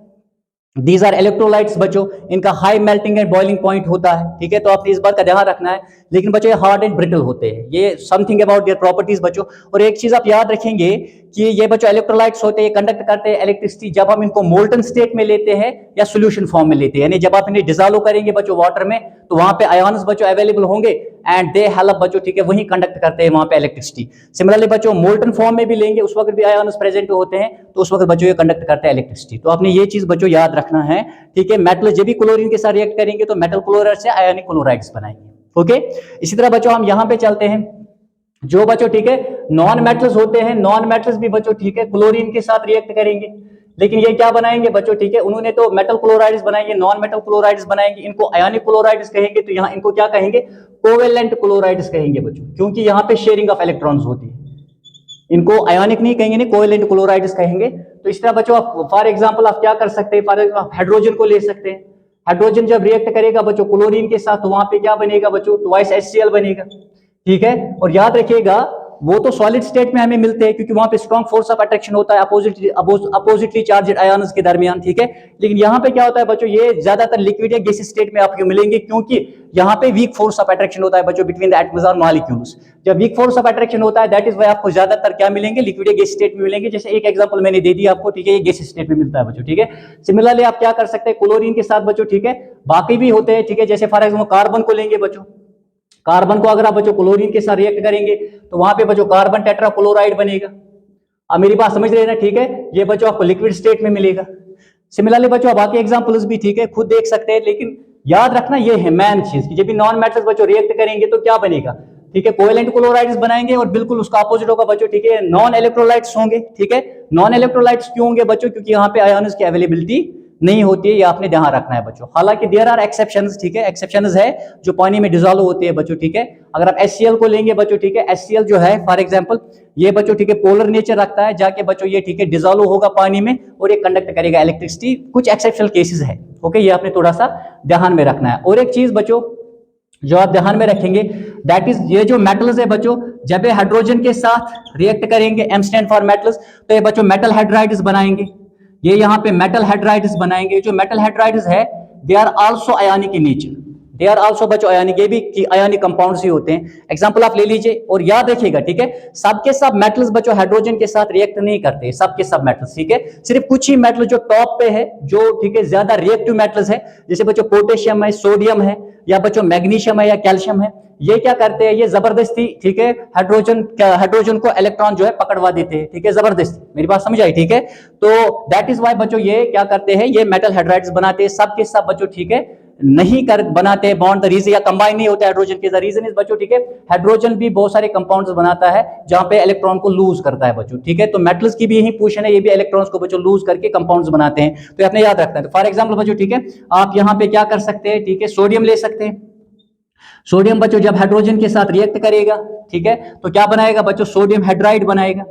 दीज आर इलेक्ट्रोलाइट्स बच्चों, इनका high melting and boiling point होता है, ठीक है, तो आपने इस बात का ध्यान रखना है। लेकिन बच्चों ये हार्ड एंड ब्रिटल होते हैं, ये समथिंग अबाउट देयर प्रॉपर्टीज बच्चों। और एक चीज आप याद रखेंगे कि ये बच्चों इलेक्ट्रोलाइट्स होते हैं, कंडक्ट करते हैं इलेक्ट्रिसिटी, जब हम इनको मोल्टन स्टेट में लेते हैं या सोल्यूशन फॉर्म में लेते हैं, यानी जब आप इन्हें डिसॉल्व करेंगे बच्चों वाटर में, तो वहां पे आयन्स बच्चों अवेलेबल होंगे एंड दे हेल्प बच्चों, ठीक है, वही कंडक्ट करते हैं वहां पे इलेक्ट्रिसिटी। सिमिलरली बच्चों मोल्टन फॉर्म में भी लेंगे, उस वक्त भी आयन्स प्रेजेंट होते हैं, तो उस वक्त बच्चों ये कंडक्ट करते हैं इलेक्ट्रिसिटी। तो आपने ये चीज बच्चों याद रखना है, ठीक है। मेटल जब भी क्लोरीन के साथ रिएक्ट करेंगे तो मेटल क्लोराइड से आयनिक क्लोराइड्स बनाएंगे, ओके। इसी तरह बच्चों हम यहां पे चलते हैं, जो बच्चों, ठीक है, नॉन मेटल्स होते हैं, नॉन मेटल्स भी बच्चों, ठीक है, क्लोरीन के साथ रिएक्ट करेंगे, लेकिन ये क्या बनाएंगे बच्चों, ठीक है, उन्होंने तो मेटल क्लोराइड्स बनाएंगे, नॉन मेटल क्लोराइड्स बनाएंगे, इनको आयनिक क्लोराइड्स कहेंगे। तो यहाँ इनको क्या कहेंगे, कोवेलेंट क्लोराइड्स कहेंगे बच्चों, क्योंकि यहाँ पे शेयरिंग ऑफ इलेक्ट्रॉन्स होती है। इनको आयोनिक नहीं कहेंगे, नहीं, कोवेलेंट क्लोराइड्स कहेंगे। तो इस तरह बच्चों आप फॉर एग्जांपल आप क्या कर सकते हैं, फॉर एग्जांपल हाइड्रोजन को ले सकते हैं। हाइड्रोजन जब रिएक्ट करेगा बच्चों क्लोरीन के साथ, तो वहां पे क्या बनेगा बच्चों, ट्वाइस HCl बनेगा, ठीक है। और याद रखिएगा वो तो सॉलिड स्टेट में हमें मिलते हैं, क्योंकि वहां पे स्ट्रॉन्ग फोर्स ऑफ अट्रैक्शन होता है अपोजिटली चार्जेड आयन्स के दरमियान, ठीक है। लेकिन यहाँ पे क्या होता है बच्चों, ये ज्यादातर लिक्विड या गैस स्टेट में आपको मिलेंगे, क्योंकि यहाँ पे वीक फोर्स ऑफ अट्रैक्शन होता है बच्चों बिटवीन द एटम्स और मॉलिक्यूल्स। जब वीक फोर्स ऑफ अट्रैक्शन होता है, दैट इज वाई आपको ज्यादातर क्या मिलेंगे, लिक्विड या गैस स्टेट में मिलेंगे। जैसे एक एग्जांपल मैंने दे दिया आपको, ठीक है, ये गैस स्टेट में मिलता है बच्चों, ठीक है। सिमिलरली आप क्या कर सकते हैं क्लोरीन के साथ बच्चों, ठीक है, बाकी भी होते हैं, ठीक है। जैसे फॉर एग्जाम्पल कार्बन को लेंगे बच्चों, कार्बन को अगर आप बच्चों क्लोरीन के साथ रिएक्ट करेंगे, तो वहां पे बच्चों कार्बन टेट्रा क्लोराइड बनेगा। अब मेरी बात समझ रहे हैं ना, ठीक है, ये बच्चों आपको लिक्विड स्टेट में मिलेगा। सिमिलरली बच्चों बाकी एग्जांपल्स भी, ठीक है, खुद देख सकते हैं, लेकिन याद रखना ये है मेन चीज कि जब भी नॉन मेटल्स बच्चों रिएक्ट करेंगे तो क्या बनेगा, ठीक है, कोवेलेंट क्लोराइड्स बनाएंगे, और बिल्कुल उसका अपोजिट होगा बच्चों, ठीक है, नॉन इलेक्ट्रोलाइट्स होंगे, ठीक है। नॉन इलेक्ट्रोलाइट्स क्यों होंगे बच्चों, क्योंकि यहाँ पे आयन्स की अवेलेबिलिटी नहीं होती है, ये आपने ध्यान रखना है बच्चों। हालांकि देयर आर एक्सेप्शंस, ठीक है, एक्सेप्शंस है जो पानी में डिसॉल्व होते हैं बच्चों, ठीक है। अगर आप HCl को लेंगे बच्चों, ठीक है, HCl जो है फॉर एग्जांपल ये बच्चों, ठीक है, पोलर नेचर रखता है, जाके बच्चों ये, ठीक है, डिसॉल्व होगा पानी में और ये कंडक्ट करेगा इलेक्ट्रिसिटी। कुछ एक्सेप्शनल केसेस है, ओके, ये आपने थोड़ा सा ध्यान में रखना है। और एक चीज बच्चों जो आप ध्यान में रखेंगे, दैट इज ये जो मेटल्स है बच्चों, जब ये हाइड्रोजन के साथ रिएक्ट करेंगे, M स्टैंड फॉर मेटल्स, तो ये बच्चों मेटल हाइड्राइड्स बनाएंगे। ये यहाँ पे मेटल हाइड्राइड्स बनाएंगे। जो मेटल हाइड्राइड्स है they are also ionic in nature, they are also बच्चों आयनिक, ये भी आयनिक कंपाउंड्स ही होते हैं। एग्जांपल आप ले लीजिए और याद रखिएगा, ठीक है, सबके सब मेटल्स बच्चों हाइड्रोजन के साथ रिएक्ट नहीं करते, सबके सब मेटल्स, ठीक है। सिर्फ कुछ ही मेटल जो टॉप पे है, जो, ठीक है, ज्यादा रिएक्टिव मेटल्स है, जैसे बच्चों पोटेशियम है, सोडियम है, या बच्चों मैग्नीशियम है या कैल्शियम है, ये क्या करते हैं, ये जबरदस्ती, ठीक है, हाइड्रोजन को इलेक्ट्रॉन जो है पकड़वा देते हैं, ठीक है, जबरदस्ती। मेरी बात समझ आई, ठीक है। तो दैट इज वाई बच्चों ये क्या करते हैं, ये मेटल हाइड्राइड्स बनाते हैं, सब के सब बच्चों, ठीक है, नहीं कर बनाते बॉन्ड द रीजन या कंबाइन नहीं होते हाइड्रोजन के। द रीजन इज बच्चों, ठीक है, हाइड्रोजन भी बहुत सारे कंपाउंड्स बनाता है जहां पे इलेक्ट्रॉन को लूज करता है बच्चों, ठीक है। तो मेटल्स की भी यही पोजीशन है, ये भी इलेक्ट्रॉन्स को बच्चों लूज करके कंपाउंड्स बनाते हैं, तो आपने याद रखना है। तो फॉर एग्जांपल बच्चों, ठीक है, आप यहाँ पे क्या कर सकते हैं, ठीक है, सोडियम ले सकते हैं। सोडियम बच्चों जब हाइड्रोजन के साथ रिएक्ट करेगा, ठीक है, तो क्या बनाएगा बच्चों, सोडियम हाइड्राइड बनाएगा।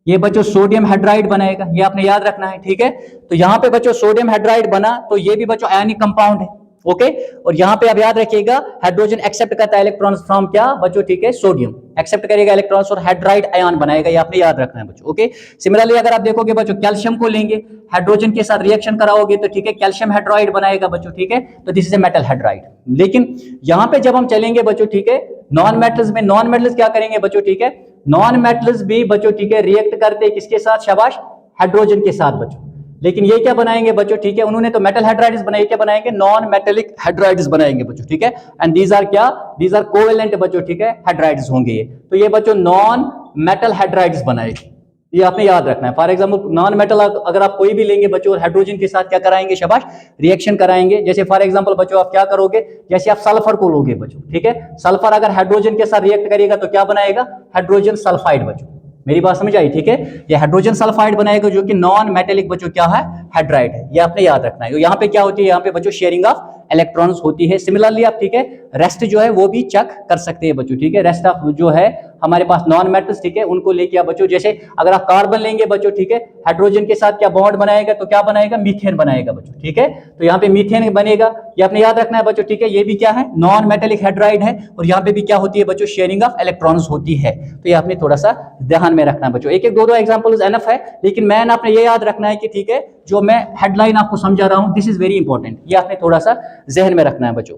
ये बच्चों सोडियम हाइड्राइड बनाएगा, ये आपने याद रखना है, ठीक है। तो यहाँ पे बच्चों सोडियम हाइड्राइड बना, तो ये भी बच्चों आयनिक कंपाउंड है, ओके। और यहाँ पे आप याद रखिएगा हाइड्रोजन एक्सेप्ट करता है इलेक्ट्रॉन्स फ्रॉम क्या बच्चों, ठीक है, सोडियम एक्सेप्ट करेगा इलेक्ट्रॉन्स और हाइड्राइड आयन बनाएगा, ये आपने याद रखना है बच्चों, ओके। सिमिलरली अगर आप देखोगे बच्चों कैल्शियम को लेंगे, हाइड्रोजन के साथ रिएक्शन कराओगे तो ठीक है कैल्शियम हाइड्राइड बनाएगा बच्चों, ठीक है, तो this is a metal hydride. लेकिन यहाँ पे जब हम चलेंगे बच्चों, ठीक है, नॉन मेटल्स में, नॉन मेटल्स क्या करेंगे बच्चों, ठीक है, नॉन मेटल्स भी बच्चों, ठीक है, रिएक्ट करते हैं किसके साथ, शाबाश, हाइड्रोजन के साथ बच्चों। लेकिन ये क्या बनाएंगे बच्चों, ठीक है, उन्होंने तो मेटल हाइड्राइड्स बनाए, क्या बनाएंगे, नॉन मेटेलिक हाइड्राइड्स बनाएंगे बच्चों, ठीक है। एंड दीज आर क्या, दीज आर कोवेलेंट बच्चों, ठीक है, हाइड्राइड्स होंगे ये। तो ये बच्चों नॉन मेटल हाइड्राइड्स बनाएंगे, ये आपने याद रखना है। फॉर एग्जांपल नॉन मेटल अगर आप कोई भी लेंगे बच्चों और हाइड्रोजन के साथ क्या कराएंगे, शाबाश, रिएक्शन कराएंगे। जैसे फॉर एग्जांपल बच्चों आप क्या करोगे, जैसे आप सल्फर को लोगे बच्चों, ठीक है, सल्फर अगर हाइड्रोजन के साथ रिएक्ट करेगा तो क्या बनाएगा, हाइड्रोजन सल्फाइड बच्चों। मेरी बात समझ आई, ठीक है, ये हाइड्रोजन सल्फाइड बनाएगा जो कि नॉन मेटेलिक बच्चों क्या है, हाइड्राइड है, ये आपने याद रखना है। यहाँ पे क्या होती है, यहाँ पे बच्चों शेयरिंग ऑफ इलेक्ट्रॉन्स होती है। सिमिलरली आप, ठीक है, रेस्ट जो है वो भी चेक कर सकते हैं बच्चों, ठीक है, रेस्ट ऑफ जो है हमारे पास नॉन मेटल्स, ठीक है, उनको लेके आप बच्चों, जैसे अगर आप कार्बन लेंगे बच्चों, ठीक है, हाइड्रोजन के साथ क्या बॉन्ड बनाएगा, तो क्या बनाएगा, मीथेन बनाएगा बच्चों, ठीक है, तो यहाँ पे मीथेन बनेगा, ये आपने याद रखना है बच्चों, ठीक है, ये भी क्या है, नॉन मेटेलिक हाइड्राइड है। और यहाँ पे भी क्या होती है बच्चों, शेयरिंग ऑफ इलेक्ट्रॉन्स होती है। तो ये आपने थोड़ा सा ध्यान में रखना है बच्चों, एक एक दो एग्जांपल्स एनफ है, लेकिन मैन आपने ये याद रखना है कि ठीक है, जो मैं हेडलाइन आपको समझा रहा हूं दिस इज वेरी इंपॉर्टेंट, ये आपने थोड़ा सा जहन में रखना है बच्चों।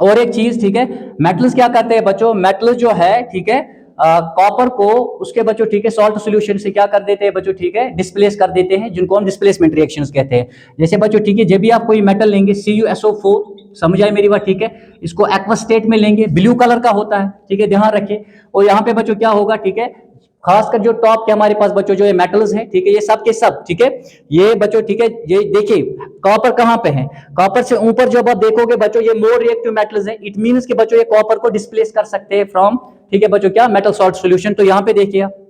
और एक चीज, ठीक है, मेटल्स क्या करते हैं बच्चों, मेटल्स जो है, ठीक है, कॉपर को उसके बच्चों, ठीक है, सॉल्ट सॉल्यूशन से क्या कर देते हैं बच्चों, ठीक है, डिस्प्लेस कर देते हैं, जिनको हम डिस्प्लेसमेंट रिएक्शंस कहते हैं। जैसे बच्चों, ठीक है, जब भी आप कोई मेटल लेंगे CuSO4, समझ आए मेरी बात, ठीक है, इसको एक्वस स्टेट में लेंगे, ब्लू कलर का होता है, ठीक है, ध्यान रखिए। और यहाँ पे बच्चों क्या होगा, ठीक है, खासकर जो टॉप के हमारे पास बच्चों जो ये मेटल्स हैं, ठीक है, ये सब के सब, ठीक है, ये बच्चों, ठीक है, ये देखिए कॉपर कहां पे है, कॉपर से ऊपर जब आप देखोगे बच्चों ये मोर रिएक्टिव मेटल्स है, इट मींस कि बच्चों ये कॉपर को डिस्प्लेस कर सकते हैं फ्रॉम, ठीक है बच्चों, क्या, मेटल सॉल्ट सॉल्यूशन। तो यहां पे देखिए आप,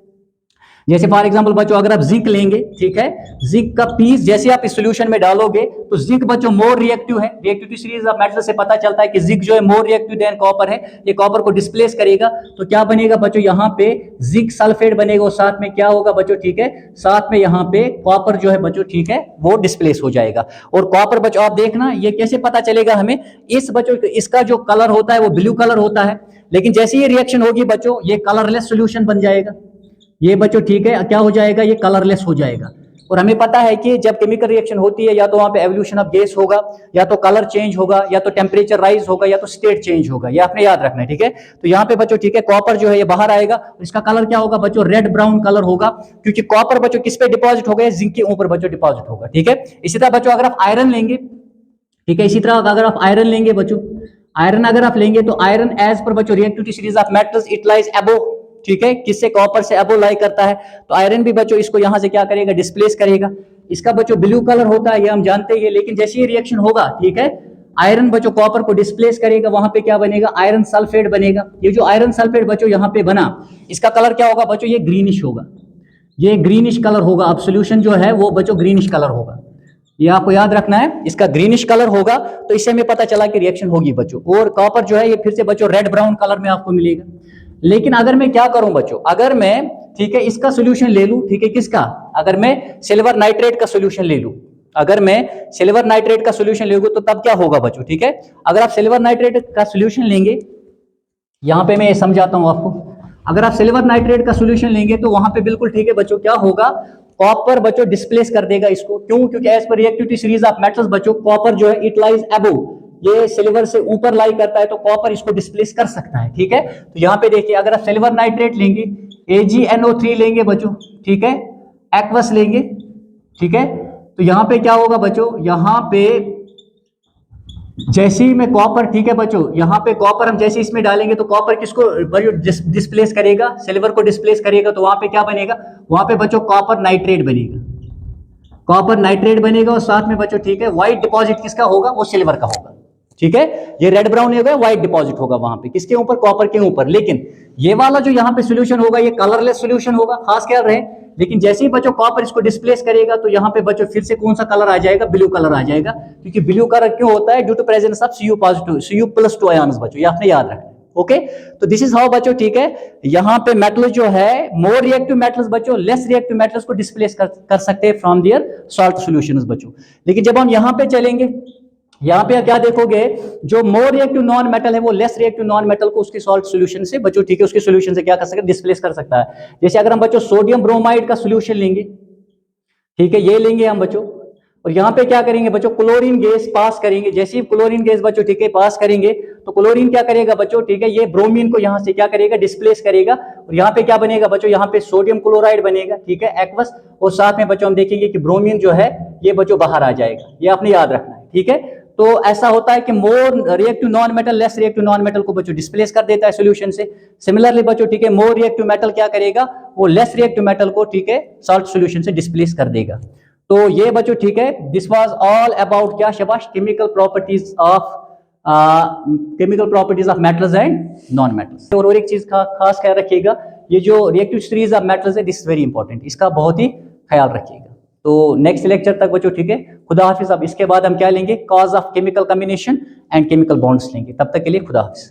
जैसे फॉर एग्जांपल बच्चों अगर आप जिंक लेंगे, ठीक है, जिंक का पीस जैसे आप इस सॉल्यूशन में डालोगे तो जिंक बच्चों मोर रिएक्टिव है, रिएक्टिविटी सीरीज ऑफ मेटल से पता चलता है कि जिंक जो है मोर रिएक्टिव देन कॉपर है, ये कॉपर को डिस्प्लेस करेगा। तो क्या बनेगा बच्चों, यहाँ पे जिंक सल्फेट बनेगा और साथ में क्या होगा बच्चों, ठीक है, साथ में यहाँ पे कॉपर जो है बच्चों, ठीक है, वो डिस्प्लेस हो जाएगा। और कॉपर बच्चों आप देखना, ये कैसे पता चलेगा हमें, इस बच्चों इसका जो कलर होता है वो ब्लू कलर होता है, लेकिन जैसे ये रिएक्शन होगी बच्चों ये कलरलेस सोल्यूशन बन जाएगा, ये बच्चों, ठीक है, क्या हो जाएगा, ये कलरलेस हो जाएगा। और हमें पता है कि जब केमिकल रिएक्शन होती है या तो वहां पे एवोल्यूशन ऑफ गैस होगा, या तो कलर चेंज होगा, या तो टेम्परेचर राइज होगा, या तो स्टेट चेंज होगा, ये आपने याद रखना है, ठीक है। तो यहाँ पे बच्चों, ठीक है, कॉपर जो है ये बाहर आएगा, इसका कलर क्या होगा बच्चों, रेड ब्राउन कलर होगा, क्योंकि कॉपर बच्चों किस पे डिपॉजिट हो गया, जिंक के ऊपर बच्चों डिपॉजिट होगा, ठीक है। इसी तरह बच्चों अगर आप आयरन लेंगे, ठीक है, इसी तरह अगर आप आयरन लेंगे बच्चों, आयरन अगर आप लेंगे तो आयरन एज पर बच्चों reactivity series of metals it lies above, ठीक है, किससे, कॉपर से अबो लाई करता है। तो आयरन भी बच्चों इसको यहां से क्या करेगा, डिस्प्लेस करेगा। इसका बच्चों ब्लू कलर होता है, ये हम जानते हैं, लेकिन जैसे ये रिएक्शन होगा, ठीक है, आयरन बच्चों कॉपर को डिस्प्लेस करेगा, वहां पे क्या बनेगा, आयरन सल्फेट बनेगा। ये जो आयरन सल्फेट बच्चों यहाँ पे बना, इसका कलर क्या होगा बच्चों, ये ग्रीनिश होगा, ये ग्रीनिश कलर होगा। अब सोल्यूशन जो है वो बच्चों ग्रीनिश कलर होगा, ये आपको याद रखना है, इसका ग्रीनिश कलर होगा। तो इससे हमें पता चला कि रिएक्शन होगी बच्चों। और कॉपर जो है ये फिर से बच्चों रेड ब्राउन कलर में आपको मिलेगा। लेकिन अगर मैं क्या करूं बच्चों, अगर मैं, ठीक है, इसका सॉल्यूशन ले लूं, ठीक है, किसका, अगर मैं सिल्वर नाइट्रेट का सॉल्यूशन ले लूं, अगर मैं सिल्वर नाइट्रेट का सॉल्यूशन ले लूं तो तब क्या होगा बच्चों, ठीक है। अगर आप सिल्वर नाइट्रेट का सॉल्यूशन लेंगे, यहां पे मैं ये समझाता हूं आपको, अगर आप सिल्वर नाइट्रेट का सॉल्यूशन लेंगे तो वहां पे बिल्कुल, ठीक है बच्चों, क्या होगा, कॉपर बच्चों डिस्प्लेस कर देगा इसको। क्यों, क्योंकि as per reactivity series of metals बच्चों कॉपर जो है इट लाइज अबव, ये सिल्वर से ऊपर लाई करता है, तो कॉपर इसको डिस्प्लेस कर सकता है, ठीक है। तो यहाँ पे देखिए अगर आप सिल्वर नाइट्रेट लेंगे, AgNO3 लेंगे बच्चों, ठीक है, एक्वस लेंगे, ठीक है, तो यहाँ पे क्या होगा बच्चों, यहाँ पे जैसे ही मैं कॉपर, ठीक है बच्चों, यहाँ पे कॉपर हम जैसे इसमें डालेंगे तो कॉपर किसको डिस्प्लेस करेगा, सिल्वर को डिस्प्लेस करेगा। तो वहां पे क्या बनेगा, वहां पे बच्चों कॉपर नाइट्रेट बनेगा, कॉपर नाइट्रेट बनेगा। और साथ में बच्चों, ठीक है, व्हाइट डिपॉजिट किसका होगा, वो सिल्वर का होगा, ठीक है। ये रेड ब्राउन होगा, व्हाइट डिपॉजिट होगा वहां पे, किसके ऊपर, कॉपर के ऊपर। लेकिन ये वाला जो यहाँ पे सोल्यूशन होगा ये कलरलेस सोल्यूशन होगा, खास ख्याल रहे। लेकिन जैसे ही बच्चों कॉपर इसको डिस्प्लेस करेगा तो यहाँ पे बच्चों फिर से कौन सा कलर आ जाएगा, ब्लू कलर आ जाएगा। क्योंकि ब्लू कलर क्यों होता है, due to presence of Cu+2 ions बच्चों, ये आपने याद रखना है, ओके। तो दिस इज हाउ बच्चों, ठीक है, यहाँ पे मेटल जो है मोर रिएक्टिव मेटल्स बच्चों लेस रिएक्टिव मेटल्स को डिस्प्लेस कर सकते हैं फ्रॉम देयर सॉल्ट सॉल्यूशंस बच्चों। लेकिन जब हम यहाँ पे चलेंगे, यहाँ पे क्या देखोगे, जो मोर रिएक्टिव नॉन मेटल है वो लेस रिएक्टिव नॉन मेटल को उसके सॉल्ट सोल्यूशन से बच्चों, ठीक है, उसके सोल्यूशन से क्या कर सकता है, डिस्प्लेस कर सकता है। जैसे अगर हम बच्चों सोडियम ब्रोमाइड का सोल्यूशन लेंगे, ठीक है, ये लेंगे हम बच्चों, और यहाँ पे क्या करेंगे बच्चों, क्लोरीन गैस पास करेंगे। जैसे ही क्लोरीन गैस बच्चों, ठीक है, पास करेंगे तो क्लोरीन क्या करेगा बच्चों, ठीक है, ये ब्रोमीन को यहाँ से क्या करेगा, डिस्प्लेस करेगा, और यहाँ पे क्या बनेगा बच्चों, यहाँ पे सोडियम क्लोराइड बनेगा, ठीक है, एक्वस, और साथ में बच्चों हम देखेंगे कि ब्रोमीन जो है ये बच्चों बाहर आ जाएगा। ये आपने याद रखना है, ठीक है। तो ऐसा होता है कि more reactive non metal less reactive non metal को बच्चों डिस्प्लेस कर देता है सॉल्यूशन से। सिमिलरली बच्चों, ठीक है, मोर रिएक्टिव मेटल क्या करेगा, वो लेस रिएक्टिव मेटल को, ठीक है, सॉल्ट सॉल्यूशन से डिस्प्लेस कर देगा। तो ये बच्चों, ठीक है, दिस वाज ऑल अबाउट क्या शाबाश, chemical properties of metals and non metals. और एक चीज खास ख्याल रखिएगा, ये जो रिएक्टिव सीरीज ऑफ मेटल्स है, दिस वेरी इंपॉर्टेंट, इसका बहुत ही ख्याल रखिएगा। तो नेक्स्ट लेक्चर तक बच्चों, ठीक है, खुदा हाफिज। अब इसके बाद हम क्या लेंगे, cause of chemical combination and chemical bonds लेंगे। तब तक के लिए खुदा हाफिज।